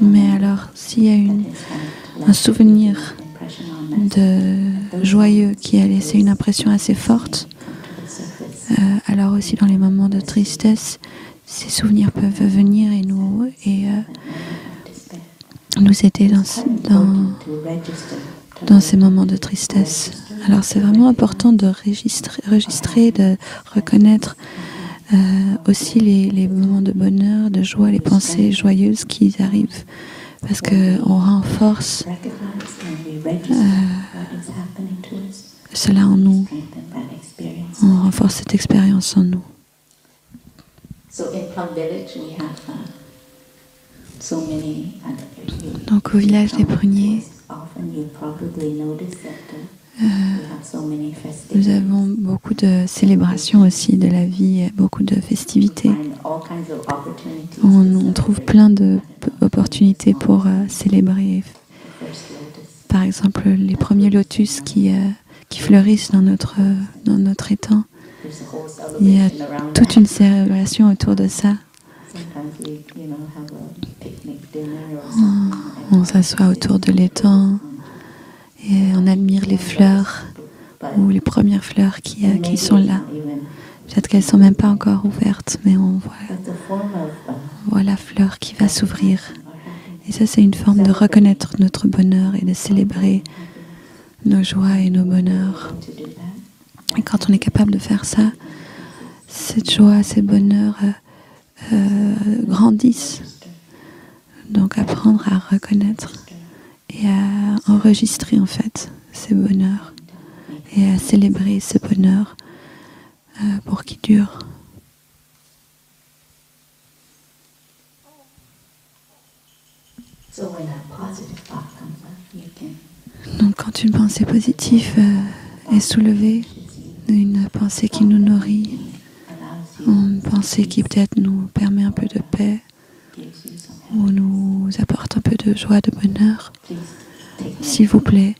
Speaker 3: Mais alors, s'il y a un souvenir joyeux qui a laissé une impression assez forte, alors aussi dans les moments de tristesse, ces souvenirs peuvent venir et nous aider dans ces moments de tristesse. Alors c'est vraiment important de registrer, de reconnaître aussi les moments de bonheur, de joie, les pensées joyeuses qui arrivent, parce qu'on renforce cela en nous, on renforce cette expérience en nous. Donc au village des pruniers, nous avons beaucoup de célébrations aussi de la vie, beaucoup de festivités. On trouve plein d'opportunités pour célébrer. Par exemple, les premiers lotus qui fleurissent dans notre étang. Il y a toute une célébration autour de ça. On s'assoit autour de l'étang et on admire les fleurs ou les premières fleurs qui sont là. Peut-être qu'elles ne sont même pas encore ouvertes, mais on voit la fleur qui va s'ouvrir. Et ça, c'est une forme de reconnaître notre bonheur et de célébrer nos joies et nos bonheurs. Et quand on est capable de faire ça, cette joie, ces bonheurs grandissent. Donc apprendre à reconnaître et à enregistrer en fait ces bonheurs et à célébrer ce bonheur pour qu'il dure. Donc quand une pensée positive est soulevée, une pensée qui nous nourrit, une pensée qui peut-être nous permet un peu de paix ou nous apporte un peu de joie, de bonheur, s'il vous plaît,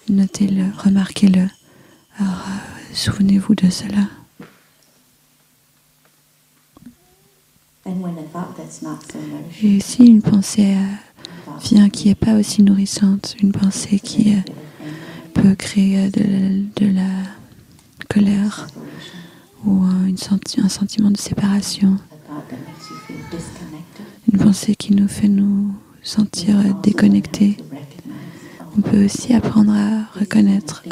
Speaker 3: notez-le, remarquez-le. Alors, souvenez-vous de cela. Et si une pensée vient qui n'est pas aussi nourrissante, une pensée qui peut créer de la colère ou un sentiment de séparation, une pensée qui nous fait nous sentir déconnectés, on peut aussi apprendre à reconnaître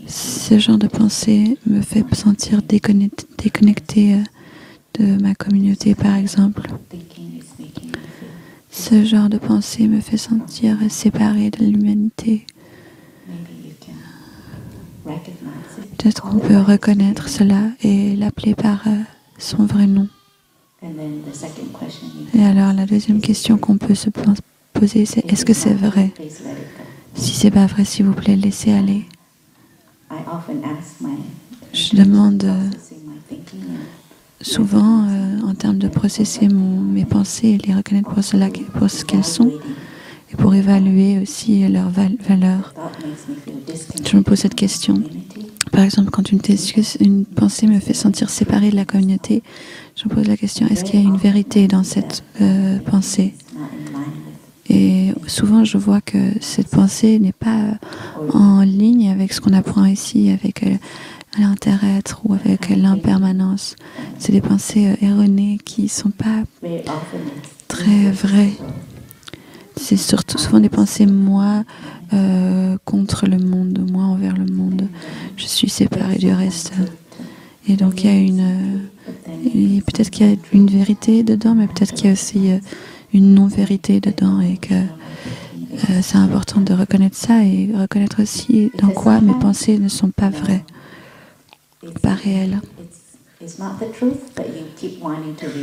Speaker 3: ce genre de pensée me fait sentir déconnecté de ma communauté, par exemple. Ce genre de pensée me fait sentir séparé de l'humanité. Peut-être qu'on peut reconnaître cela et l'appeler par son vrai nom. Et alors la deuxième question qu'on peut se poser, c'est est-ce que c'est vrai? Si c'est pas vrai, s'il vous plaît, laissez aller. Je demande souvent en termes de processer mes pensées et les reconnaître pour ce qu'elles sont et pour évaluer aussi leur valeur. Je me pose cette question. Par exemple, quand une pensée me fait sentir séparée de la communauté, je me pose la question, est-ce qu'il y a une vérité dans cette pensée? Et souvent, je vois que cette pensée n'est pas en ligne avec ce qu'on apprend ici, avec l'intérêt-être ou avec l'impermanence. C'est des pensées erronées qui ne sont pas très vraies. C'est surtout souvent des pensées moi contre le monde, moi envers le monde. Je suis séparée du reste. Et donc il y a peut-être qu'il y a une vérité dedans, mais peut-être qu'il y a aussi une non-vérité dedans et que c'est important de reconnaître ça et reconnaître aussi dans quoi mes pensées ne sont pas vraies, pas réelles.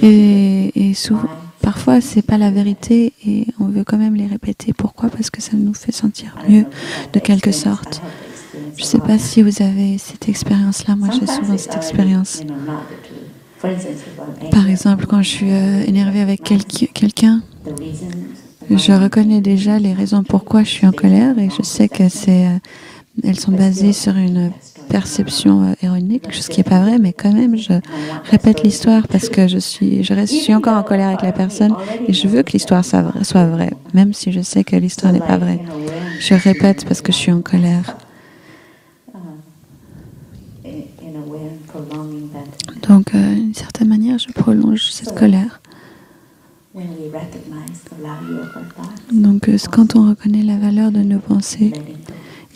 Speaker 3: Et souvent, parfois, c'est pas la vérité et on veut quand même les répéter. Pourquoi? Parce que ça nous fait sentir mieux de quelque sorte. Je ne sais pas si vous avez cette expérience-là. Moi, j'ai souvent cette expérience. Par exemple, quand je suis énervée avec quelqu'un, je reconnais déjà les raisons pourquoi je suis en colère et je sais que elles sont basées sur une perception erronée, quelque chose qui n'est pas vrai, mais quand même, je répète l'histoire parce que je suis encore en colère avec la personne et je veux que l'histoire soit vraie, même si je sais que l'histoire n'est pas vraie. Je répète parce que je suis en colère. Donc, d'une certaine manière, je prolonge cette colère. Donc, quand on reconnaît la valeur de nos pensées,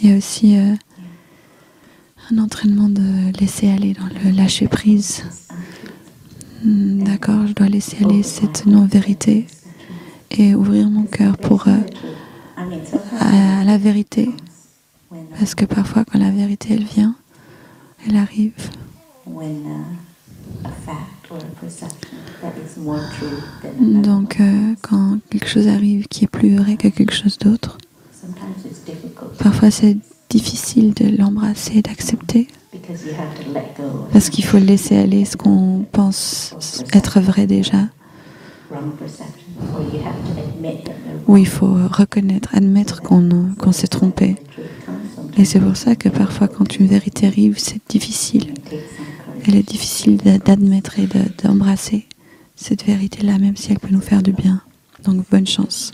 Speaker 3: il y a aussi un entraînement de laisser aller dans le lâcher prise. D'accord, je dois laisser aller cette non-vérité et ouvrir mon cœur à la vérité. Parce que parfois, quand la vérité, elle vient, elle arrive. Donc, quand quelque chose arrive qui est plus vrai que quelque chose d'autre, parfois c'est difficile de l'embrasser, d'accepter, parce qu'il faut laisser aller ce qu'on pense être vrai déjà, ou il faut reconnaître, admettre qu'on s'est trompé. Et c'est pour ça que parfois quand une vérité arrive, c'est difficile. Elle est difficile d'admettre et d'embrasser cette vérité-là, même si elle peut nous faire du bien. Donc, bonne chance.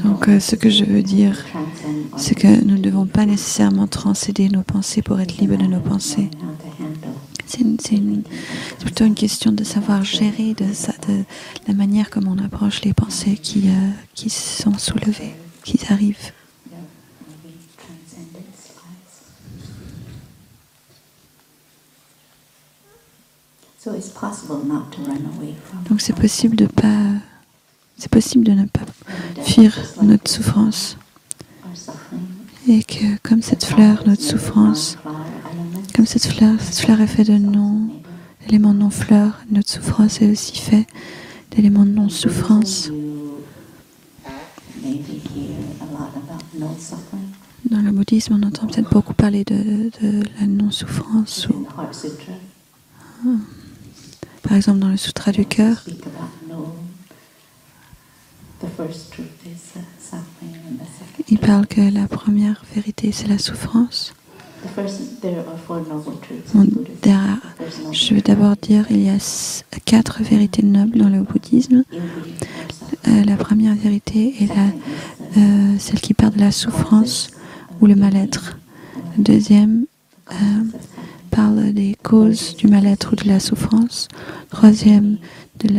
Speaker 3: Donc, ce que je veux dire, c'est que nous ne devons pas nécessairement transcéder nos pensées pour être libres de nos pensées. C'est plutôt une question de savoir gérer de la manière comme on approche les pensées qui sont soulevées, qui arrivent. Donc, c'est possible de ne pas fuir notre souffrance Et que comme cette fleur, notre souffrance, comme cette fleur est faite de éléments non-fleurs, notre souffrance est aussi faite d'éléments de non-souffrance. Dans le bouddhisme, on entend peut-être beaucoup parler de la non-souffrance. Par exemple, dans le Sutra du cœur, il parle que la première vérité, c'est la souffrance. Je vais d'abord dire qu'il y a 4 vérités nobles dans le bouddhisme. La première vérité est celle qui parle de la souffrance ou le mal-être. La deuxième parle des causes du mal-être ou de la souffrance. Troisième, de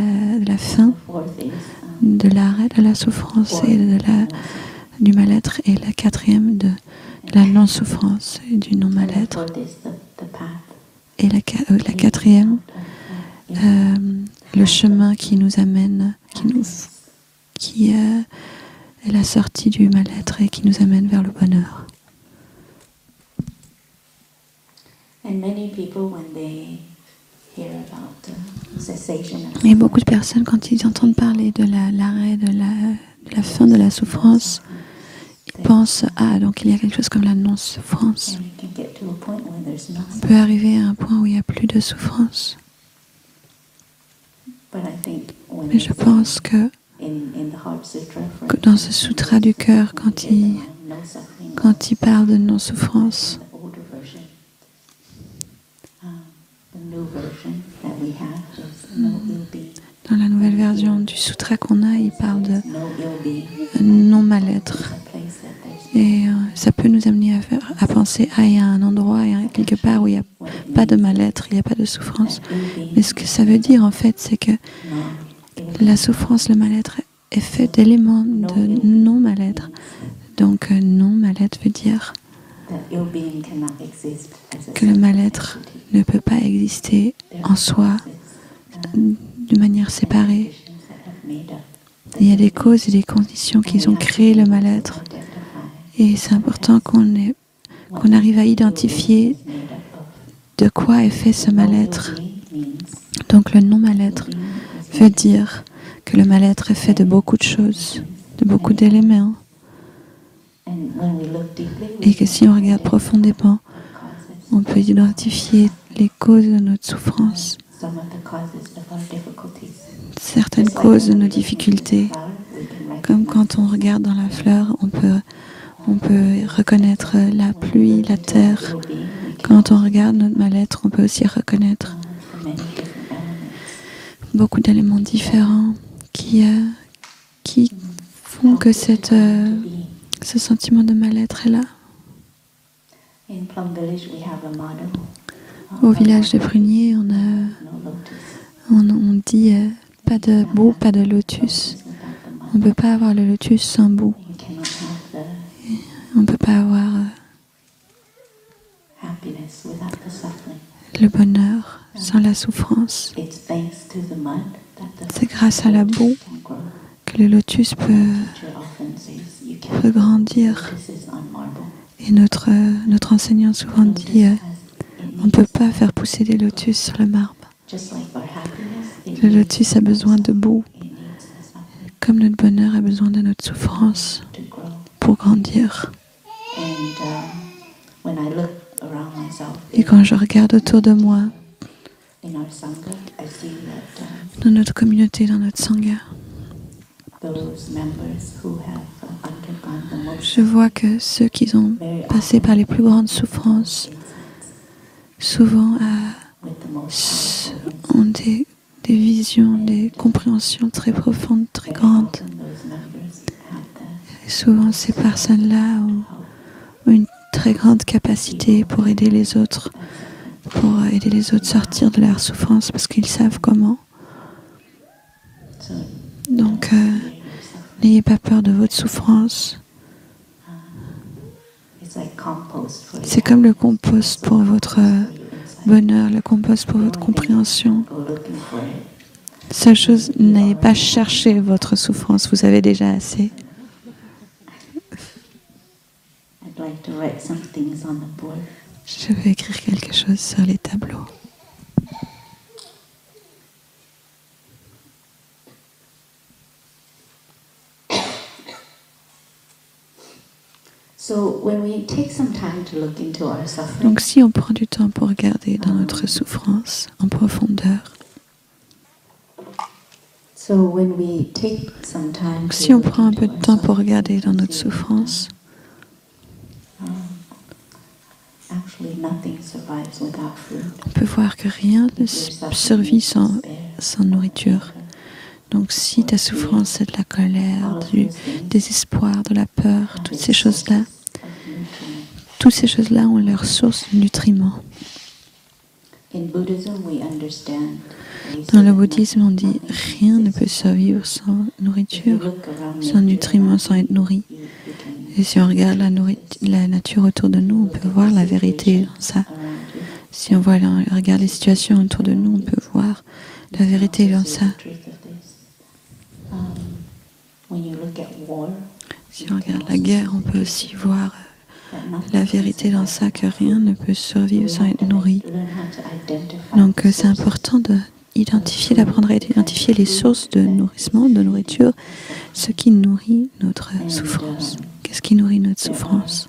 Speaker 3: la fin, de l'arrêt de la souffrance et du mal-être. Et la quatrième, de la non-souffrance et du non-mal-être. Et la quatrième, le chemin qui nous amène, qui est la sortie du mal-être et qui nous amène vers le bonheur. Et beaucoup de personnes, quand ils entendent parler de l'arrêt, de la fin de la souffrance, ils pensent donc il y a quelque chose comme la non-souffrance. On peut arriver à un point où il n'y a plus de souffrance. Mais je pense que dans ce sutra du cœur, quand il parle de non-souffrance, dans la nouvelle version du sutra qu'on a, il parle de non-mal-être. Et ça peut nous amener à penser, il y a un endroit, quelque part où il n'y a pas de mal-être, il n'y a pas de souffrance. Mais ce que ça veut dire, en fait, c'est que la souffrance, le mal-être est fait d'éléments de non-mal-être. Donc, non-mal-être veut dire que le mal-être ne peut pas exister en soi de manière séparée. Il y a des causes et des conditions qui ont créé le mal-être. Et c'est important qu'on arrive à identifier de quoi est fait ce mal-être. Donc le non-mal-être veut dire que le mal-être est fait de beaucoup de choses, de beaucoup d'éléments. Et que si on regarde profondément, on peut identifier les causes de notre souffrance, certaines causes de nos difficultés. Comme quand on regarde dans la fleur, on peut reconnaître la pluie, la terre. Quand on regarde notre mal-être, on peut aussi reconnaître beaucoup d'éléments différents qui font que ce sentiment de mal-être est là. Au village des pruniers, on dit pas de boue, pas de lotus. On ne peut pas avoir le lotus sans boue. On ne peut pas avoir le bonheur sans la souffrance. C'est grâce à la boue que le lotus peut grandir. Et notre enseignant souvent dit on ne peut pas faire pousser des lotus sur le marbre. Le lotus a besoin de boue, comme notre bonheur a besoin de notre souffrance pour grandir. Et quand je regarde autour de moi, dans notre communauté, dans notre sangha, je vois que ceux qui ont passé par les plus grandes souffrances, souvent ont des visions, des compréhensions très profondes, très grandes. Et souvent, ces personnes-là ont une très grande capacité pour aider les autres à sortir de leur souffrance parce qu'ils savent comment. Donc, n'ayez pas peur de votre souffrance. C'est comme le compost pour votre bonheur, le compost pour votre compréhension. Seule chose, n'ayez pas cherché votre souffrance, vous avez déjà assez. Je vais écrire quelque chose sur les tableaux. Donc si on prend du temps pour regarder dans notre souffrance en profondeur, donc si on prend un peu de temps pour regarder dans notre souffrance, on peut voir que rien ne survit sans nourriture. Donc si ta souffrance c'est de la colère, du désespoir, de la peur, toutes ces choses-là ont leur source de nutriments. Dans le bouddhisme, on dit rien ne peut survivre sans nourriture, sans nutriments, sans être nourri. Et si on regarde la nature autour de nous, on peut voir la vérité dans ça. Si on regarde les situations autour de nous, on peut voir la vérité dans ça. Si on regarde la guerre, on peut aussi voir la vérité dans ça, que rien ne peut survivre sans être nourri. Donc c'est important d'apprendre à identifier les sources de nourrissement, de nourriture, ce qui nourrit notre souffrance. Qu'est-ce qui nourrit notre souffrance?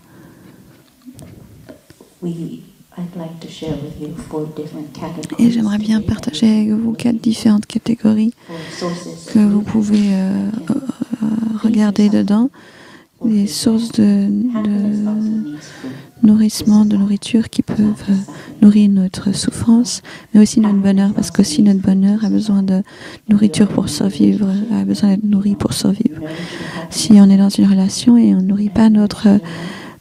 Speaker 3: Et j'aimerais bien partager avec vous 4 différentes catégories que vous pouvez regarder dedans. Des sources de nourrissement, de nourriture qui peuvent nourrir notre souffrance, mais aussi notre bonheur, parce qu'aussi notre bonheur a besoin de nourriture pour survivre, a besoin d'être nourri pour survivre. Si on est dans une relation et on ne nourrit pas notre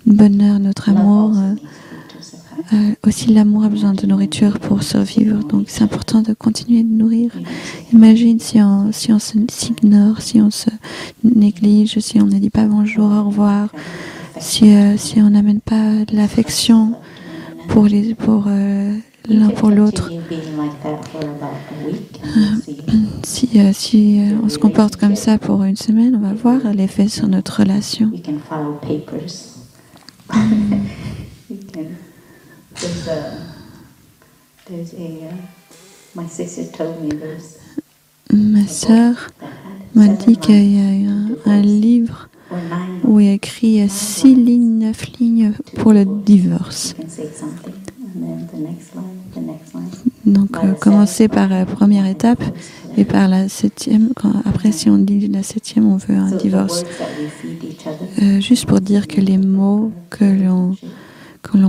Speaker 3: bonheur, notre amour, aussi l'amour a besoin de nourriture pour survivre, donc c'est important de continuer de nourrir. Imagine si on s'ignore, si on se néglige, si on ne dit pas bonjour, au revoir, si on n'amène pas de l'affection pour l'un pour l'autre. Si on se comporte comme ça pour une semaine, on va voir l'effet sur notre relation. Ma sœur m'a dit qu'il y a un livre où il y a écrit 6 lignes, 9 lignes pour le divorce. Donc commencer par la première étape et par la 7e. Après, si on dit la 7e, on veut un divorce. Juste pour dire que les mots que l'on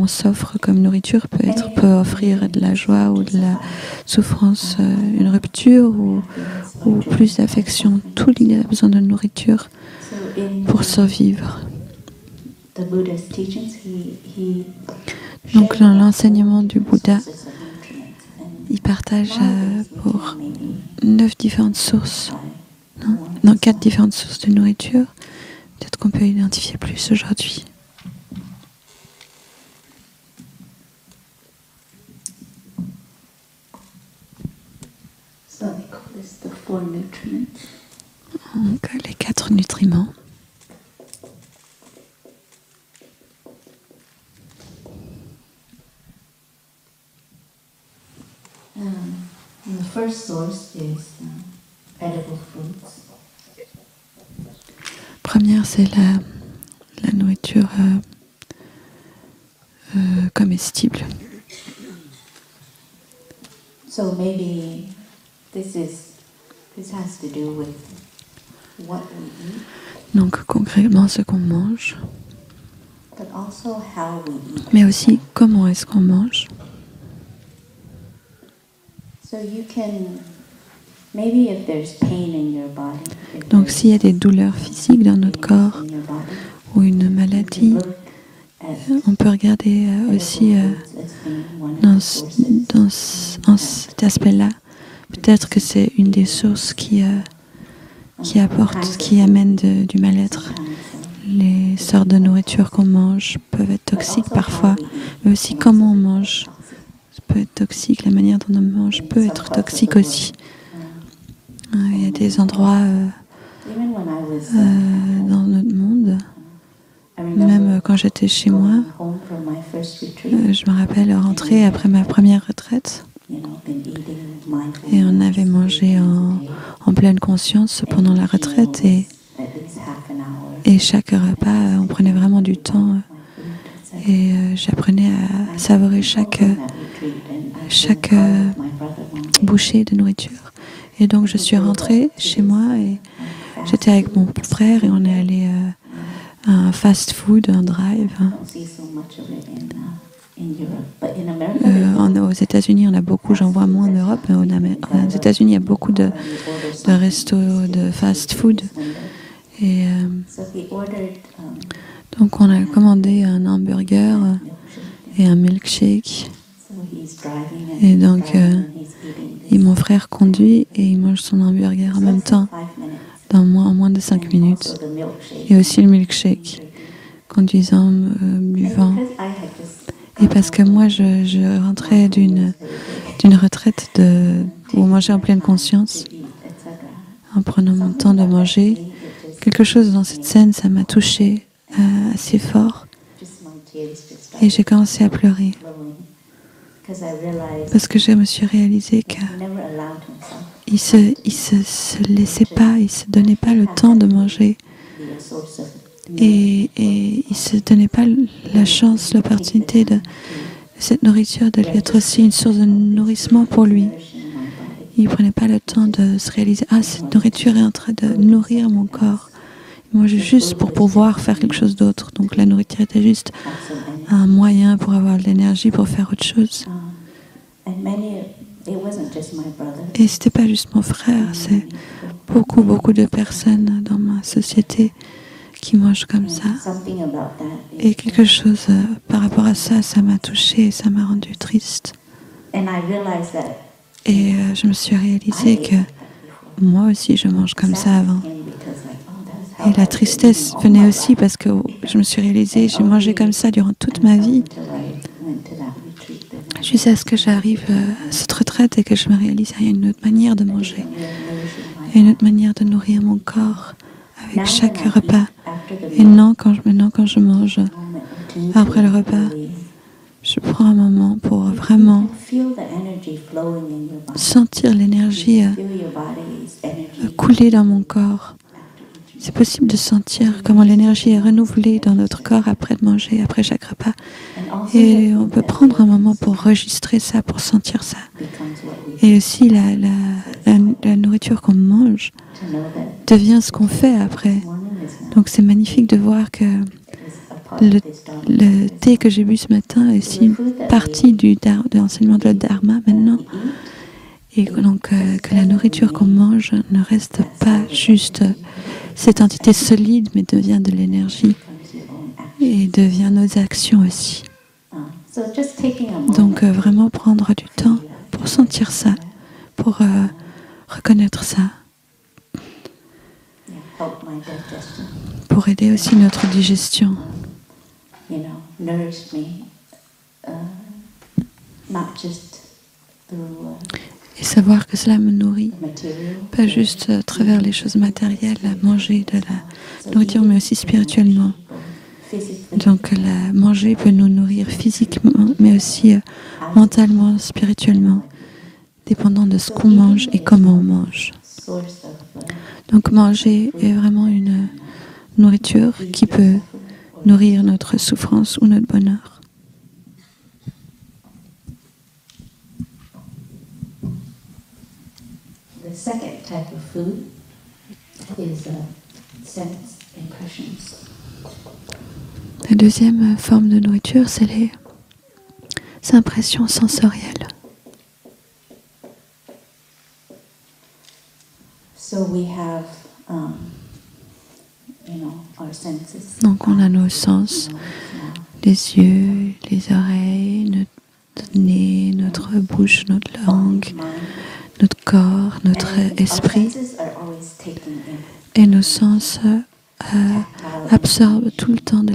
Speaker 3: s'offre comme nourriture peut offrir de la joie ou de la souffrance, une rupture ou plus d'affection. Tout le monde a besoin de nourriture pour survivre. Donc dans l'enseignement du Bouddha, il partage pour 9 différentes sources, non, 4 différentes sources de nourriture. Peut-être qu'on peut identifier plus aujourd'hui. Donc, les 4 nutriments.
Speaker 2: The first source is edible fruits.
Speaker 3: Première, c'est la nourriture comestible.
Speaker 2: So maybe this has to do with what we eat.
Speaker 3: Donc concrètement ce qu'on mange,
Speaker 2: But also how we eat.
Speaker 3: Mais aussi comment est-ce qu'on mange.
Speaker 2: So you can, maybe if there's pain in your body.
Speaker 3: Donc s'il y a des douleurs physiques dans notre corps ou une maladie, on peut regarder aussi dans cet aspect-là. Peut-être que c'est une des sources qui amène du mal-être. Les sortes de nourriture qu'on mange peuvent être toxiques parfois, mais aussi comment on mange peut être toxique. La manière dont on mange peut être toxique aussi. Il y a des endroits dans notre monde. Même quand j'étais chez moi, je me rappelle rentrer après ma première retraite et on avait mangé en pleine conscience pendant la retraite et chaque repas, on prenait vraiment du temps et j'apprenais à savourer chaque bouchée de nourriture. Et donc je suis rentrée chez moi et j'étais avec mon frère et on est allé à un fast-food, un drive. Aux États-Unis, on a beaucoup, j'en vois moins en Europe, mais aux États-Unis, il y a beaucoup de restos de fast-food. Et donc on a commandé un hamburger et un milkshake. Et donc mon frère conduit et il mange son hamburger en même temps, en moins de 5 minutes. Et aussi le milkshake, conduisant, buvant. Et parce que moi, je rentrais d'une retraite où on mangeait en pleine conscience, en prenant mon temps de manger. Quelque chose dans cette scène, ça m'a touchée assez fort. Et j'ai commencé à pleurer. Parce que je me suis réalisé qu'il se laissait pas, il se donnait pas le temps de manger. Et il se donnait pas la chance, l'opportunité de cette nourriture de lui être aussi une source de nourrissement pour lui. Il prenait pas le temps de se réaliser, cette nourriture est en train de nourrir mon corps. Il mangeait juste pour pouvoir faire quelque chose d'autre. Donc la nourriture était juste un moyen pour avoir de l'énergie pour faire autre chose. Et c'était pas juste mon frère, c'est beaucoup de personnes dans ma société qui mangent comme ça. Et quelque chose par rapport à ça, ça m'a touchée et ça m'a rendue triste. Et je me suis réalisé que moi aussi je mange comme ça avant. Et la tristesse venait aussi parce que je me suis réalisé, j'ai mangé comme ça durant toute ma vie. Jusqu'à ce que j'arrive à cette retraite et que je me réalise qu'il y a une autre manière de manger. Il y a une autre manière de nourrir mon corps avec chaque repas. Et maintenant, quand je mange, après le repas, je prends un moment pour vraiment sentir l'énergie couler dans mon corps. C'est possible de sentir comment l'énergie est renouvelée dans notre corps après de manger, après chaque repas. Et on peut prendre un moment pour enregistrer ça, pour sentir ça. Et aussi, la nourriture qu'on mange devient ce qu'on fait après. Donc c'est magnifique de voir que le thé que j'ai bu ce matin est aussi une partie de l'enseignement de Dharma maintenant. Et donc que la nourriture qu'on mange ne reste pas juste cette entité solide, mais devient de l'énergie et devient nos actions aussi. Donc vraiment prendre du temps pour sentir ça, pour reconnaître ça, pour aider aussi notre digestion. Et savoir que cela me nourrit, pas juste à travers les choses matérielles, à manger de la nourriture, mais aussi spirituellement. Donc manger peut nous nourrir physiquement, mais aussi mentalement, spirituellement, dépendant de ce qu'on mange et comment on mange. Donc manger est vraiment une nourriture qui peut nourrir notre souffrance ou notre bonheur.
Speaker 2: The second type of food is sense impressions.
Speaker 3: La deuxième forme de nourriture, c'est les impressions sensorielles.
Speaker 2: So we have, our senses.
Speaker 3: Donc on a nos sens, les yeux, les oreilles, notre nez, notre bouche, notre langue, notre corps, notre esprit. Et nos sens absorbent tout le temps de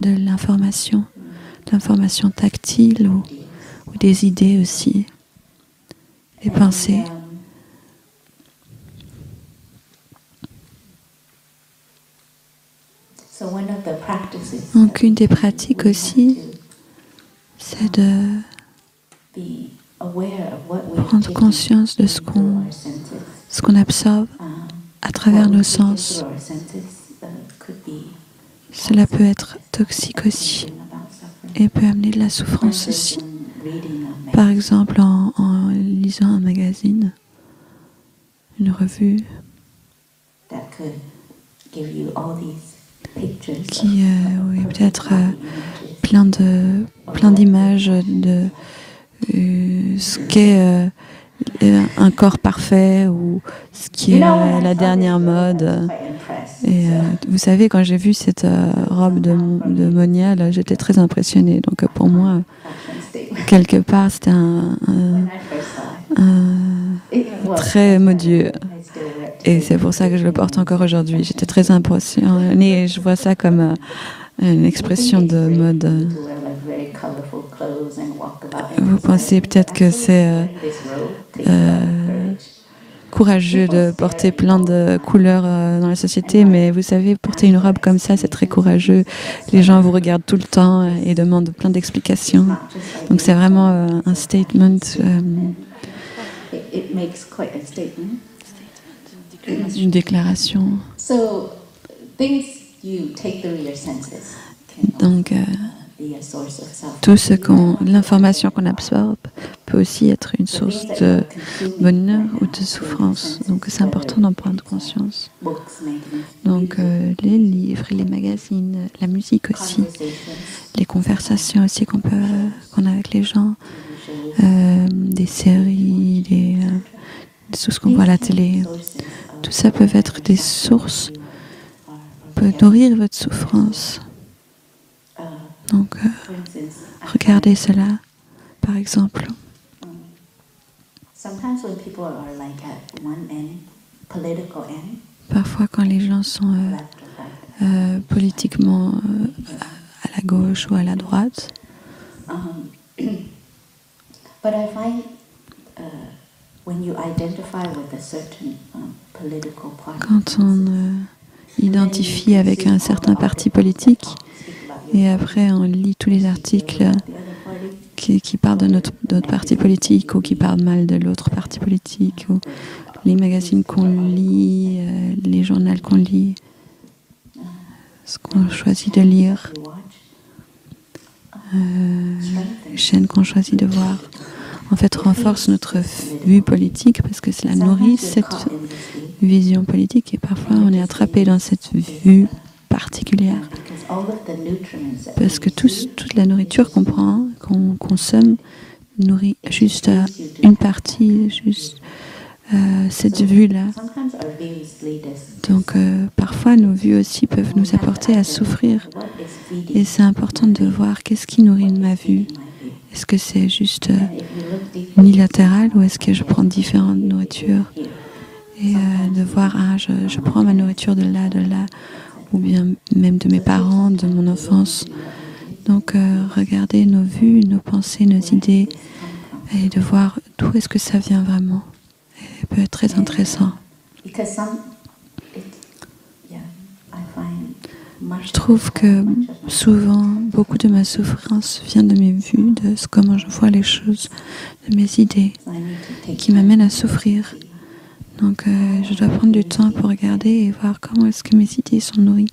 Speaker 3: l'information, tactile ou des idées aussi, des pensées.
Speaker 2: So one of
Speaker 3: Donc une des pratiques aussi, c'est de prendre conscience de ce qu'on absorbe à travers nos sens. Cela peut être toxique aussi et peut amener de la souffrance aussi. Par exemple, en lisant un magazine, une revue, qui oui, peut-être plein d'images de ce qu'est un corps parfait ou ce qui est la dernière mode. Et vous savez, quand j'ai vu cette robe de Monial, j'étais très impressionnée. Donc pour moi, quelque part, c'était un très modieux. Et c'est pour ça que je le porte encore aujourd'hui. J'étais très impressionnée et je vois ça comme une expression de mode. Vous pensez peut-être que c'est courageux de porter plein de couleurs dans la société, mais vous savez, porter une robe comme ça, c'est très courageux. Les gens vous regardent tout le temps et demandent plein d'explications. Donc c'est vraiment un statement. Une déclaration. Donc, l'information qu'on absorbe peut aussi être une source de bonheur ou de souffrance. Donc, c'est important d'en prendre conscience. Donc, les livres, les magazines, la musique aussi, les conversations aussi qu'on a avec les gens, des séries, tout ce qu'on voit à la télé. Tout ça peut être des sources, peut nourrir votre souffrance. Donc, regardez cela, par exemple. Parfois, quand les gens sont politiquement à la gauche ou à la droite, quand on identifie avec un certain parti politique et après on lit tous les articles qui parlent de notre parti politique ou qui parlent mal de l'autre parti politique, ou les magazines qu'on lit, les journaux qu'on lit, ce qu'on choisit de lire, les chaînes qu'on choisit de voir, en fait renforce notre vue politique parce que cela nourrit cette vision politique et parfois on est attrapé dans cette vue particulière parce que toute la nourriture qu'on prend, qu'on consomme, nourrit juste une partie, juste cette vue-là. Donc parfois nos vues aussi peuvent nous apporter à souffrir et c'est important de voir qu'est-ce qui nourrit ma vue. Est-ce que c'est juste unilatéral ou est-ce que je prends différentes nourritures et de voir, je prends ma nourriture de là, ou bien même de mes parents, de mon enfance. Donc regarder nos vues, nos pensées, nos idées et de voir d'où est-ce que ça vient vraiment. Et peut être très intéressant. Je trouve que souvent, beaucoup de ma souffrance vient de mes vues, de comment je vois les choses, de mes idées, qui m'amènent à souffrir. Donc, je dois prendre du temps pour regarder et voir comment est-ce que mes idées sont nourries,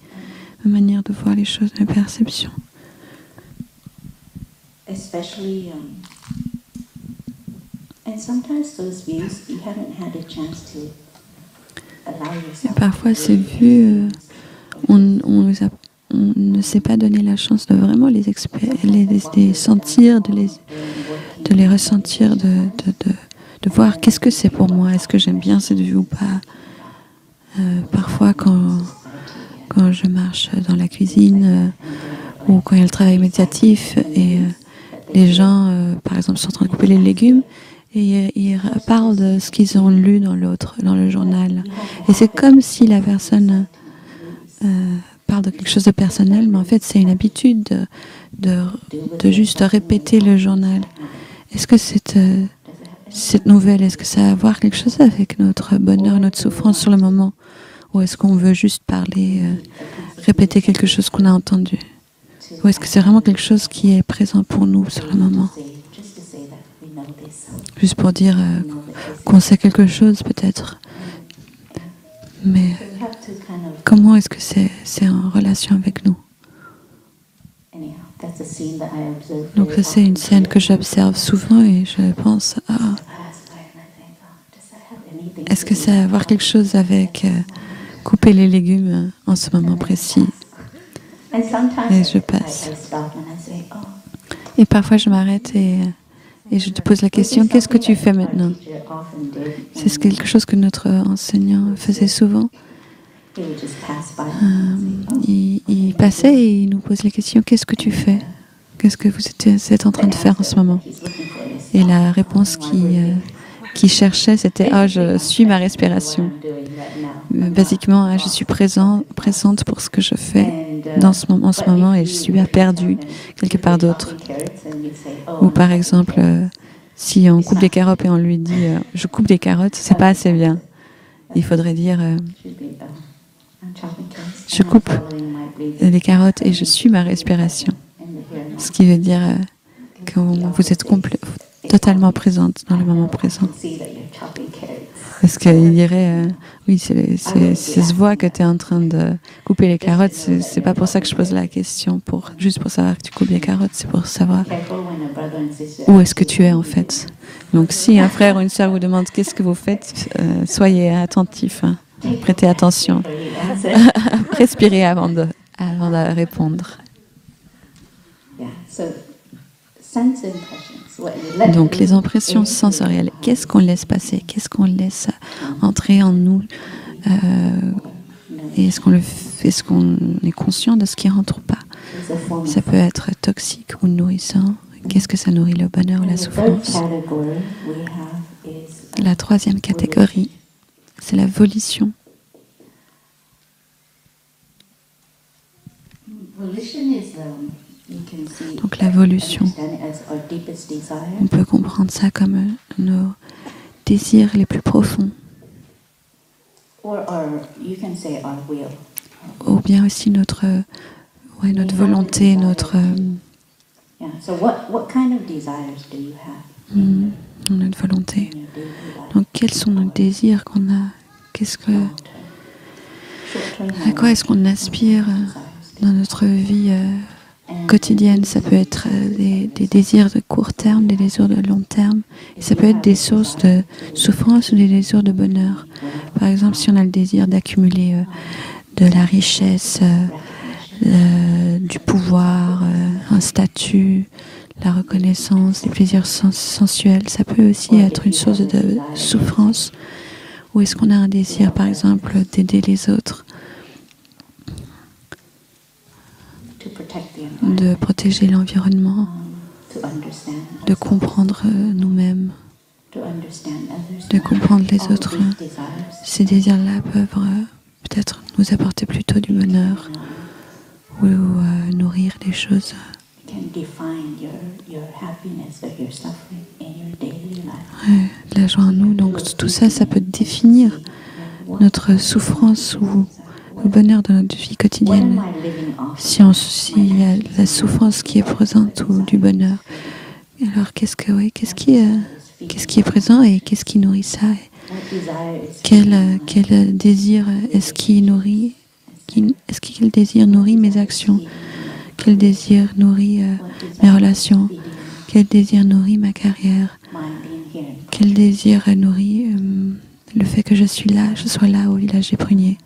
Speaker 3: ma manière de voir les choses, ma perception. Et parfois, ces vues, on ne s'est pas donné la chance de vraiment les sentir, de les ressentir, de voir qu'est-ce que c'est pour moi, est-ce que j'aime bien cette vue ou pas. Parfois, quand je marche dans la cuisine ou quand il y a le travail méditatif et les gens, par exemple, sont en train de couper les légumes, et ils parlent de ce qu'ils ont lu dans le journal. Et c'est comme si la personne parle de quelque chose de personnel, mais en fait, c'est une habitude de juste répéter le journal. Est-ce que cette nouvelle, est-ce que ça a à voir quelque chose avec notre bonheur, notre souffrance sur le moment? Ou est-ce qu'on veut juste parler répéter quelque chose qu'on a entendu? Ou est-ce que c'est vraiment quelque chose qui est présent pour nous sur le moment? Juste pour dire qu'on sait quelque chose peut-être. Mais comment est-ce que c'est en relation avec nous? Donc ça, c'est une scène que j'observe souvent et je pense, est-ce que ça a à voir quelque chose avec couper les légumes en ce moment précis? Et je passe. Et parfois je m'arrête et je te pose la question, qu'est-ce que tu fais maintenant? C'est quelque chose que notre enseignant faisait souvent. Il passait et il nous pose la question, qu'est-ce que tu fais? Qu'est-ce que vous êtes en train de faire en ce moment? Et la réponse qu'il cherchait, c'était « Ah, je suis ma respiration ». Basiquement, je suis présente pour ce que je fais en ce moment et je suis perdue quelque part d'autre. Ou par exemple, si on coupe des carottes et on lui dit « Je coupe des carottes », c'est pas assez bien. Il faudrait dire « Je coupe les carottes et je suis ma respiration ». Ce qui veut dire que vous êtes totalement présente dans le moment présent. Parce qu'il dirait, oui, ça se voit que tu es en train de couper les carottes. C'est pas pour ça que je pose la question, juste pour savoir que tu coupes les carottes, c'est pour savoir où est-ce que tu es en fait. Donc si un frère ou une sœur vous demande qu'est-ce que vous faites, soyez attentifs, hein, prêtez attention, respirez avant de répondre. Donc les impressions sensorielles, qu'est-ce qu'on laisse passer? Qu'est-ce qu'on laisse entrer en nous? Et est-ce qu'on est conscient de ce qui rentre ou pas? Ça peut être toxique ou nourrissant. Qu'est-ce que ça nourrit, le bonheur ou la souffrance? La troisième catégorie, c'est la volition. Donc la volition, on peut comprendre ça comme nos désirs les plus profonds. Ou bien aussi notre volonté, notre volonté. Donc quels sont nos désirs qu'on a? À quoi est-ce qu'on aspire dans notre vie quotidienne? Ça peut être des désirs de court terme, des désirs de long terme. Et ça peut être des sources de souffrance ou des désirs de bonheur. Par exemple, si on a le désir d'accumuler de la richesse, du pouvoir, un statut, la reconnaissance, des plaisirs sensuels, ça peut aussi être une source de souffrance. Ou est-ce qu'on a un désir, par exemple, d'aider les autres, de protéger l'environnement, de comprendre nous-mêmes, de comprendre les autres? Ces désirs-là peuvent peut-être nous apporter plutôt du bonheur ou nourrir des choses. La joie en nous, donc tout ça, ça peut définir notre souffrance ou le bonheur dans notre vie quotidienne. S'il y a la souffrance qui est présente ou du bonheur, alors qu'est-ce qui est présent et qu'est-ce qui nourrit ça? Quel désir est-ce qui nourrit? Quel désir nourrit mes actions? Quel désir nourrit mes relations? Quel désir nourrit ma carrière? Quel désir nourrit le fait que je sois là au village des pruniers?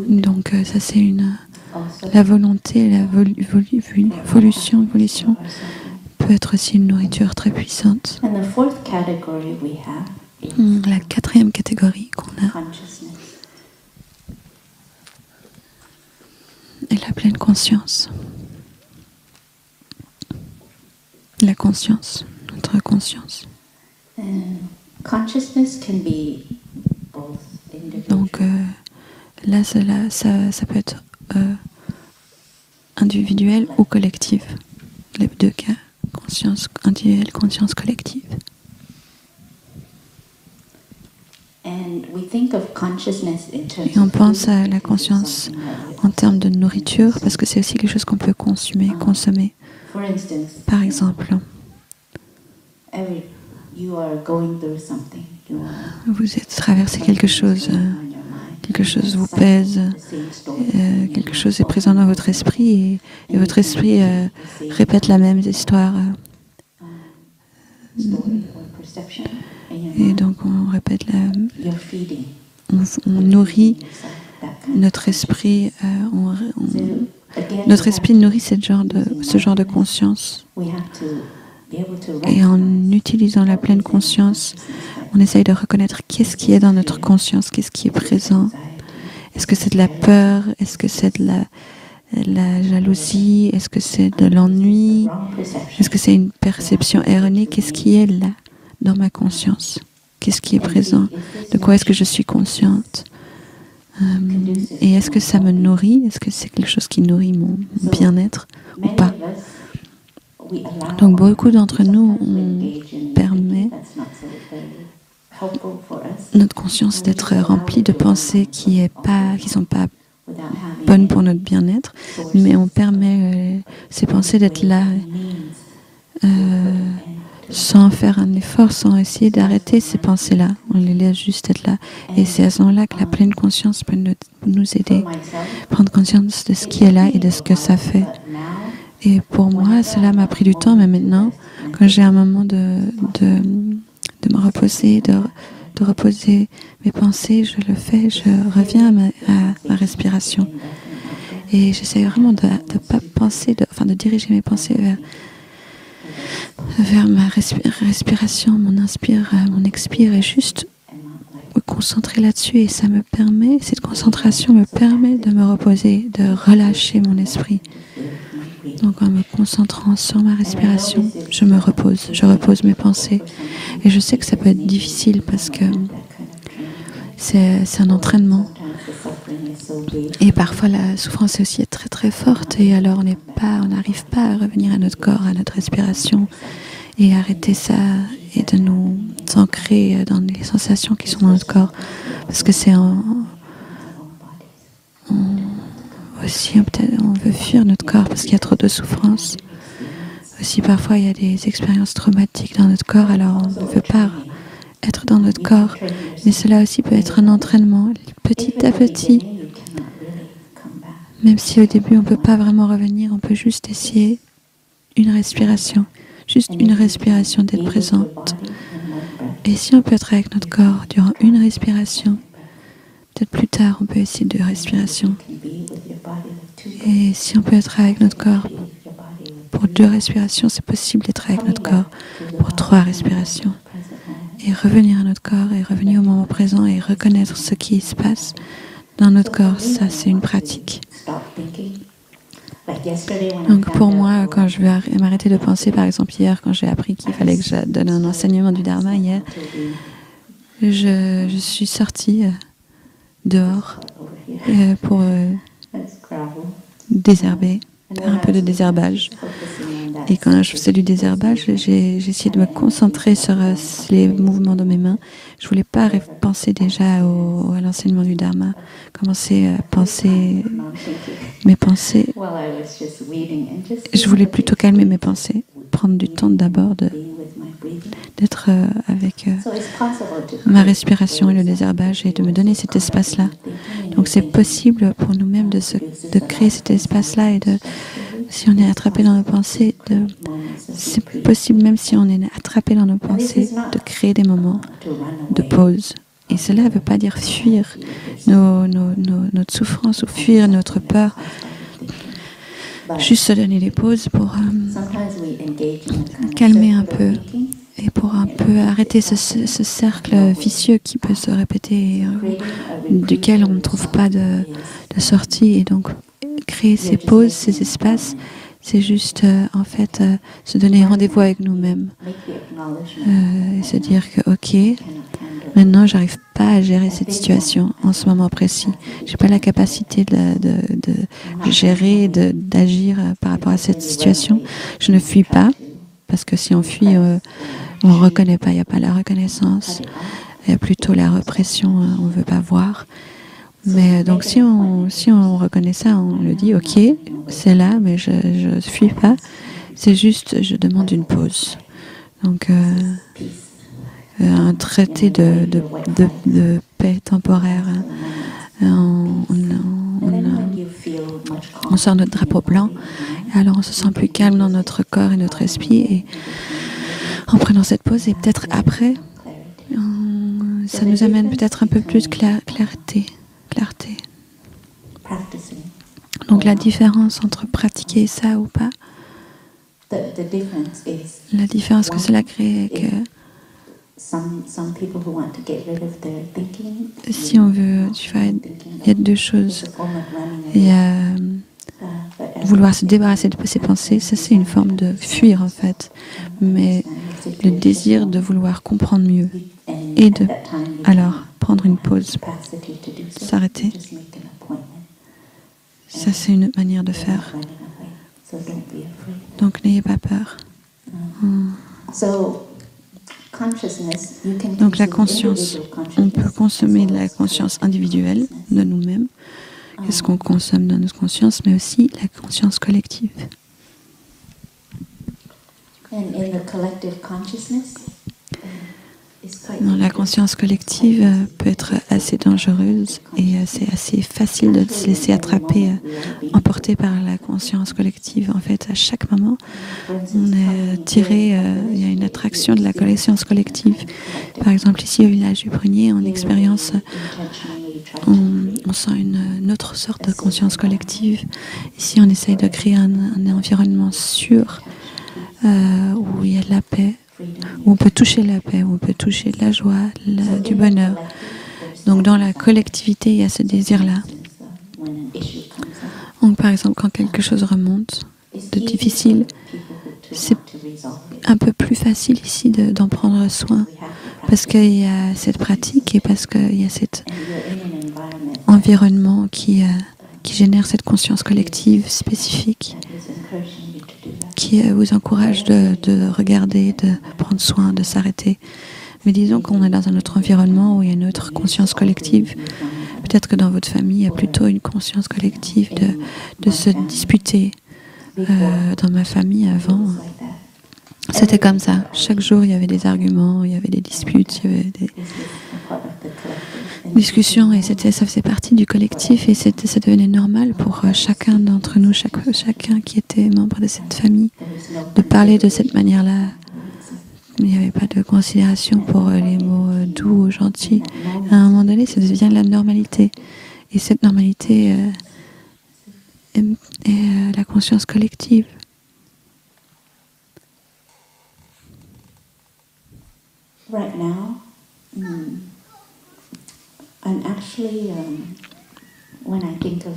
Speaker 3: Donc ça c'est la volonté, la volition peut être aussi une nourriture très puissante. La quatrième catégorie qu'on a est la pleine conscience. La conscience, notre conscience. Donc là, ça peut être individuel ou collectif. Les deux cas, conscience individuelle, conscience collective. Et on pense à la conscience en termes de nourriture, parce que c'est aussi quelque chose qu'on peut consommer. Par exemple, vous êtes traversé quelque chose vous pèse, quelque chose est présent dans votre esprit et votre esprit répète la même histoire. Et donc on répète on nourrit notre esprit, notre esprit nourrit ce genre de conscience. Et en utilisant la pleine conscience, on essaye de reconnaître qu'est-ce qui est dans notre conscience, qu'est-ce qui est présent. Est-ce que c'est de la peur? Est-ce que c'est de la jalousie? Est-ce que c'est de l'ennui? Est-ce que c'est une perception erronée? Qu'est-ce qui est là, dans ma conscience? Qu'est-ce qui est présent? De quoi est-ce que je suis consciente? Et est-ce que ça me nourrit? Est-ce que c'est quelque chose qui nourrit mon bien-être ou pas? Donc beaucoup d'entre nous, on permet notre conscience d'être remplie de pensées qui ne sont pas bonnes pour notre bien-être, mais on permet ces pensées d'être là sans faire un effort, sans essayer d'arrêter ces pensées-là. On les laisse juste être là. Et c'est à ce moment-là que la pleine conscience peut nous aider, prendre conscience de ce qui est là et de ce que ça fait. Et pour moi, cela m'a pris du temps, mais maintenant, quand j'ai un moment de me reposer, de reposer mes pensées, je le fais, je reviens à ma respiration. Et j'essaie vraiment de pas penser, de diriger mes pensées vers ma respiration, mon inspire, mon expire, et juste me concentrer là-dessus. Et cette concentration me permet de me reposer, de relâcher mon esprit. Donc en me concentrant sur ma respiration, je repose mes pensées. Et je sais que ça peut être difficile parce que c'est un entraînement. Et parfois la souffrance est aussi très très forte et alors on n'arrive pas à revenir à notre corps, à notre respiration et arrêter ça et de nous ancrer dans les sensations qui sont dans notre corps. Parce que aussi, on veut fuir notre corps parce qu'il y a trop de souffrance. Aussi, parfois, il y a des expériences traumatiques dans notre corps, alors on ne veut pas être dans notre corps. Mais cela aussi peut être un entraînement, petit à petit. Même si au début, on ne peut pas vraiment revenir, on peut juste essayer une respiration d'être présente. Et si on peut être avec notre corps durant une respiration, peut-être plus tard, on peut essayer 2 respirations. Et si on peut être avec notre corps pour 2 respirations, c'est possible d'être avec notre corps pour 3 respirations. Et revenir à notre corps et revenir au moment présent et reconnaître ce qui se passe dans notre corps, ça c'est une pratique. Donc pour moi, quand je vais m'arrêter de penser, par exemple hier, quand j'ai appris qu'il fallait que je donne un enseignement du Dharma hier, je suis sortie dehors pour désherber, faire un peu de désherbage. Et quand je faisais du désherbage, j'ai essayé de me concentrer sur les mouvements de mes mains. Je ne voulais pas penser déjà à l'enseignement du Dharma, commencer à penser mes pensées. Je voulais plutôt calmer mes pensées, prendre du temps d'abord d'être avec ma respiration et le désherbage et de me donner cet espace-là. Donc c'est possible pour nous-mêmes de créer cet espace-là et si on est attrapé dans nos pensées, c'est possible même si on est attrapé dans nos pensées de créer des moments de pause. Et cela ne veut pas dire fuir notre souffrance ou fuir notre peur. Juste se donner des pauses pour calmer un peu et pour un peu arrêter ce cercle vicieux qui peut se répéter, duquel on ne trouve pas de sortie. Et donc, créer ces pauses, ces espaces, c'est juste en fait se donner rendez-vous avec nous-mêmes et se dire que ok, maintenant j'arrive pas à gérer cette situation en ce moment précis, j'ai pas la capacité de gérer, d'agir par rapport à cette situation. Je ne fuis pas parce que si on fuit on reconnaît pas, il n'y a pas la reconnaissance Il y a plutôt la répression, on ne veut pas voir. Mais donc si on reconnaît ça, on le dit, ok, c'est là, mais je ne fuis pas. C'est juste, je demande une pause. Donc un traité de paix temporaire. On sort notre drapeau blanc, et alors on se sent plus calme dans notre corps et notre esprit, et en prenant cette pause, et peut-être après, ça nous amène peut-être un peu plus de clarté. Donc la différence entre pratiquer ça ou pas, la différence que cela crée est que si on veut, il y a deux choses. Il y a vouloir se débarrasser de ses pensées, ça c'est une forme de fuir en fait, mais le désir de vouloir comprendre mieux et de alors prendre une pause, s'arrêter, ça c'est une autre manière de faire. Donc n'ayez pas peur. Donc la conscience, on peut consommer de la conscience individuelle de nous-mêmes, qu'est-ce qu'on consomme dans notre conscience, mais aussi la conscience collective. La conscience collective peut être assez dangereuse et c'est assez facile de se laisser attraper, emporter par la conscience collective. En fait, à chaque moment, on est tiré, il y a une attraction de la conscience collective. Par exemple, ici au village du Prunier, on expérience, on sent une autre sorte de conscience collective. Ici, on essaye de créer un environnement sûr où il y a de la paix, où on peut toucher la paix, où on peut toucher de la joie, du bonheur. Donc dans la collectivité, il y a ce désir-là. Donc par exemple, quand quelque chose remonte de difficile, c'est un peu plus facile ici d'en prendre soin, parce qu'il y a cette pratique et parce qu'il y a cet environnement qui génère cette conscience collective spécifique, qui vous encourage de regarder, de prendre soin, de s'arrêter. Mais disons qu'on est dans un autre environnement où il y a une autre conscience collective. Peut-être que dans votre famille, il y a plutôt une conscience collective de se disputer. Dans ma famille, avant, c'était comme ça. Chaque jour, il y avait des arguments, il y avait des disputes, il y avait des discussions, et ça faisait partie du collectif, et ça devenait normal pour chacun d'entre nous, chacun qui était membre de cette famille, de parler de cette manière-là. Il n'y avait pas de considération pour les mots doux ou gentils. À un moment donné, ça devient la normalité. Et cette normalité est la conscience collective.
Speaker 2: Right now, and actually, when I think of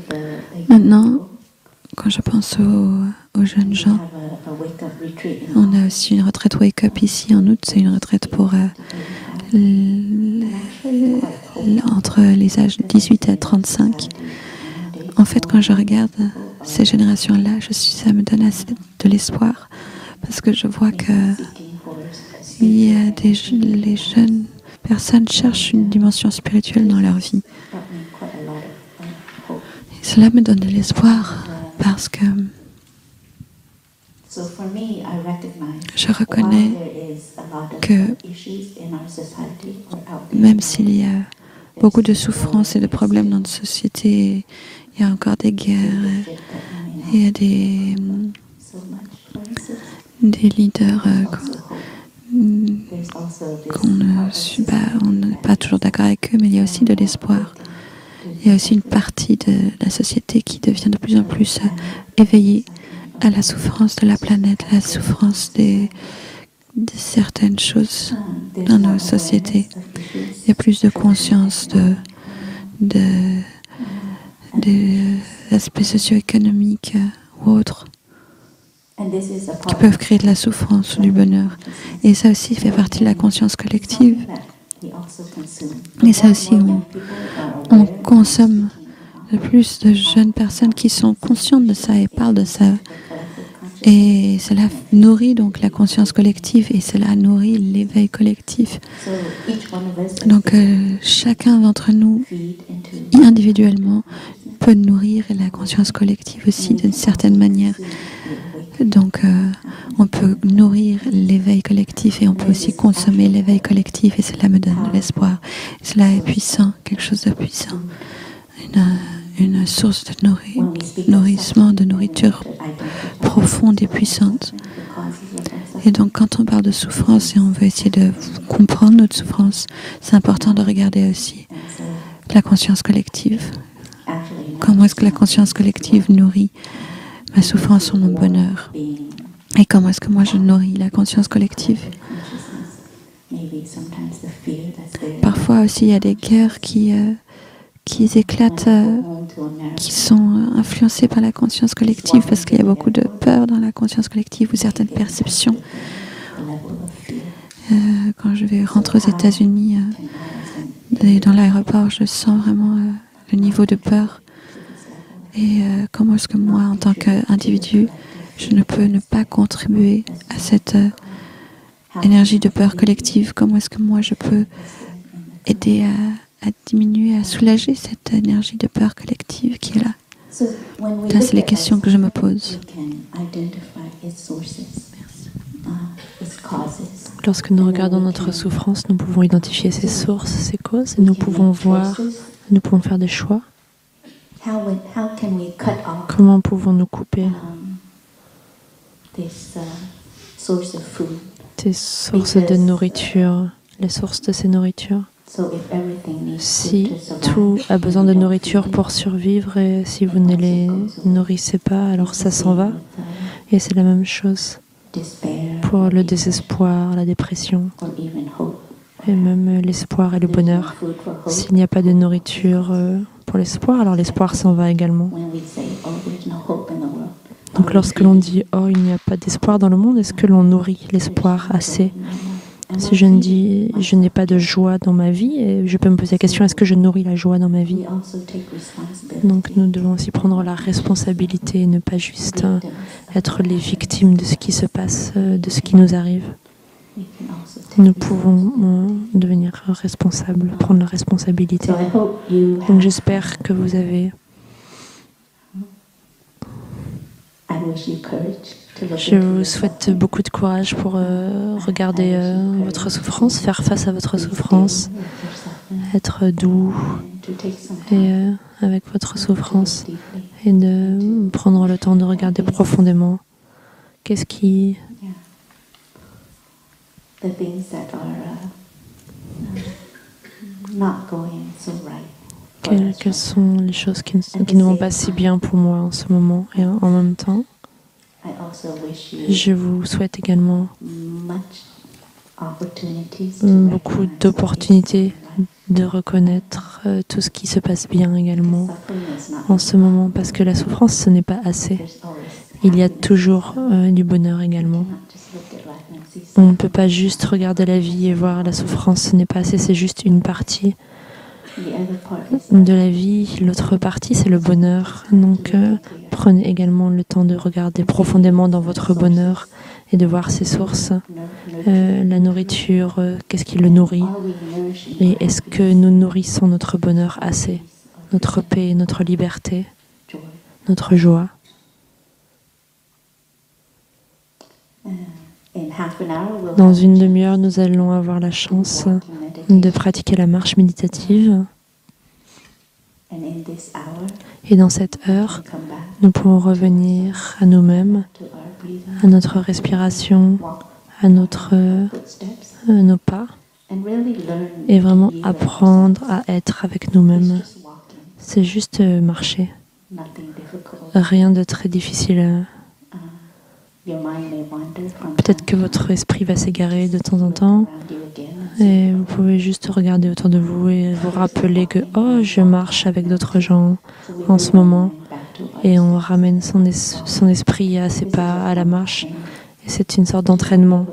Speaker 3: maintenant, quand je pense aux jeunes gens, on a aussi une retraite Wake Up ici en août. C'est une retraite pour entre les âges de 18 à 35. En fait, quand je regarde ces générations-là, ça me donne assez de l'espoir, parce que je vois que les jeunes personnes cherchent une dimension spirituelle dans leur vie. Et cela me donne de l'espoir, parce que je reconnais que même s'il y a beaucoup de souffrances et de problèmes dans notre société, il y a encore des guerres, il y a des leaders on n'est pas toujours d'accord avec eux, mais il y a aussi de l'espoir. Il y a aussi une partie de la société qui devient de plus en plus éveillée à la souffrance de la planète, à la souffrance de certaines choses dans nos sociétés. Il y a plus de conscience des aspects socio-économiques ou autres qui peuvent créer de la souffrance ou du bonheur. Et ça aussi fait partie de la conscience collective. Et ça aussi, on consomme de plus de jeunes personnes qui sont conscientes de ça et parlent de ça. Et cela nourrit donc la conscience collective et cela nourrit l'éveil collectif. Donc chacun d'entre nous, individuellement, peut nourrir la conscience collective aussi d'une certaine manière. Donc on peut nourrir l'éveil collectif et on peut aussi consommer l'éveil collectif et cela me donne de l'espoir. Cela est puissant, quelque chose de puissant. Une source de nourrissement, de nourriture profonde et puissante. Et donc quand on parle de souffrance et on veut essayer de comprendre notre souffrance, c'est important de regarder aussi la conscience collective. Comment est-ce que la conscience collective nourrit ma souffrance ou mon bonheur? Et comment est-ce que moi je nourris la conscience collective? Parfois aussi il y a des guerres qui éclatent, qui sont influencées par la conscience collective parce qu'il y a beaucoup de peur dans la conscience collective ou certaines perceptions. Quand je rentre aux États-Unis, dans l'aéroport, je sens vraiment le niveau de peur. Et comment est-ce que moi, en tant qu'individu, je ne peux ne pas contribuer à cette énergie de peur collective? Comment est-ce que moi, je peux aider à diminuer, à soulager cette énergie de peur collective qui est là? Ça, c'est les questions que je me pose.
Speaker 1: Lorsque nous regardons notre souffrance, nous pouvons identifier ses sources, ses causes, et nous pouvons voir, nous pouvons faire des choix. Comment pouvons-nous couper ces sources de nourriture, les sources de ces nourritures? Si tout a besoin de nourriture pour survivre et si vous ne les nourrissez pas, alors ça s'en va. Et c'est la même chose pour le désespoir, la dépression et même l'espoir et le bonheur. S'il n'y a pas de nourriture pour l'espoir, alors l'espoir s'en va également. Donc lorsque l'on dit « Oh, il n'y a pas d'espoir dans le monde », est-ce que l'on nourrit l'espoir assez ? Si je ne dis « Je n'ai pas de joie dans ma vie », et je peux me poser la question « Est-ce que je nourris la joie dans ma vie ?» Donc nous devons aussi prendre la responsabilité et ne pas juste être les victimes de ce qui se passe, de ce qui nous arrive. Nous pouvons devenir responsables, prendre la responsabilité. Donc j'espère que vous avez... Je vous souhaite beaucoup de courage pour regarder votre souffrance, faire face à votre souffrance, être doux et, avec votre souffrance et de prendre le temps de regarder profondément qu'est-ce qui... Quelles sont les choses qui ne vont pas si bien pour moi en ce moment et en même temps. Je vous souhaite également beaucoup d'opportunités de reconnaître tout ce qui se passe bien également en ce moment, parce que la souffrance, ce n'est pas assez. Il y a toujours du bonheur également. On ne peut pas juste regarder la vie et voir la souffrance, ce n'est pas assez, c'est juste une partie de la vie. L'autre partie, c'est le bonheur. Donc, prenez également le temps de regarder profondément dans votre bonheur et de voir ses sources. La nourriture, qu'est-ce qui le nourrit? Et est-ce que nous nourrissons notre bonheur assez? Notre paix, notre liberté, notre joie? Dans une demi-heure, nous allons avoir la chance de pratiquer la marche méditative. Et dans cette heure, nous pouvons revenir à nous-mêmes, à notre respiration, à nos pas, et vraiment apprendre à être avec nous-mêmes. C'est juste marcher. Rien de très difficile. Peut-être que votre esprit va s'égarer de temps en temps et vous pouvez juste regarder autour de vous et vous rappeler que « Oh, je marche avec d'autres gens en ce moment » et on ramène son esprit à ses pas, à la marche. Et c'est une sorte d'entraînement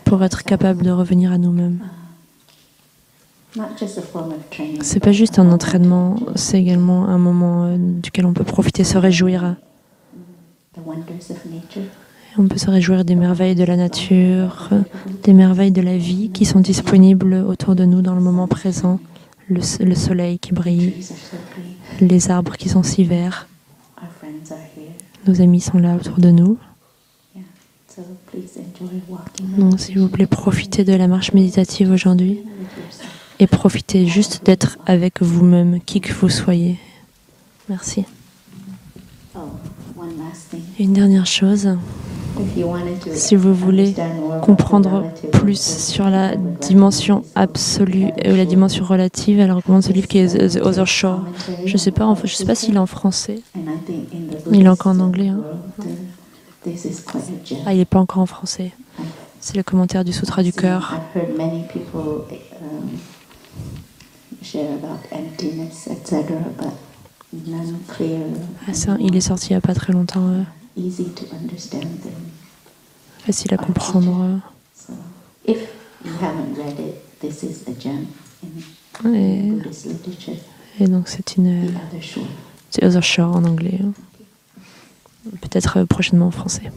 Speaker 1: pour être capable de revenir à nous-mêmes. C'est pas juste un entraînement, c'est également un moment duquel on peut profiter, se réjouir Et on peut se réjouir des merveilles de la nature, des merveilles de la vie qui sont disponibles autour de nous dans le moment présent. Le soleil qui brille, les arbres qui sont si verts. Nos amis sont là autour de nous. Donc, s'il vous plaît, profitez de la marche méditative aujourd'hui et profitez juste d'être avec vous-même, qui que vous soyez. Merci. Et une dernière chose, si vous voulez comprendre plus sur la dimension absolue et la dimension relative, elle recommande ce livre qui est The Other Shore. Je ne sais pas s'il est en français. Il est encore en anglais. Hein. Ah, il n'est pas encore en français. C'est le commentaire du Sutra du cœur. Ah, ça, il est sorti il n'y a pas très longtemps. Facile à comprendre. Et donc c'est The Other Shore en anglais. Peut-être prochainement en français.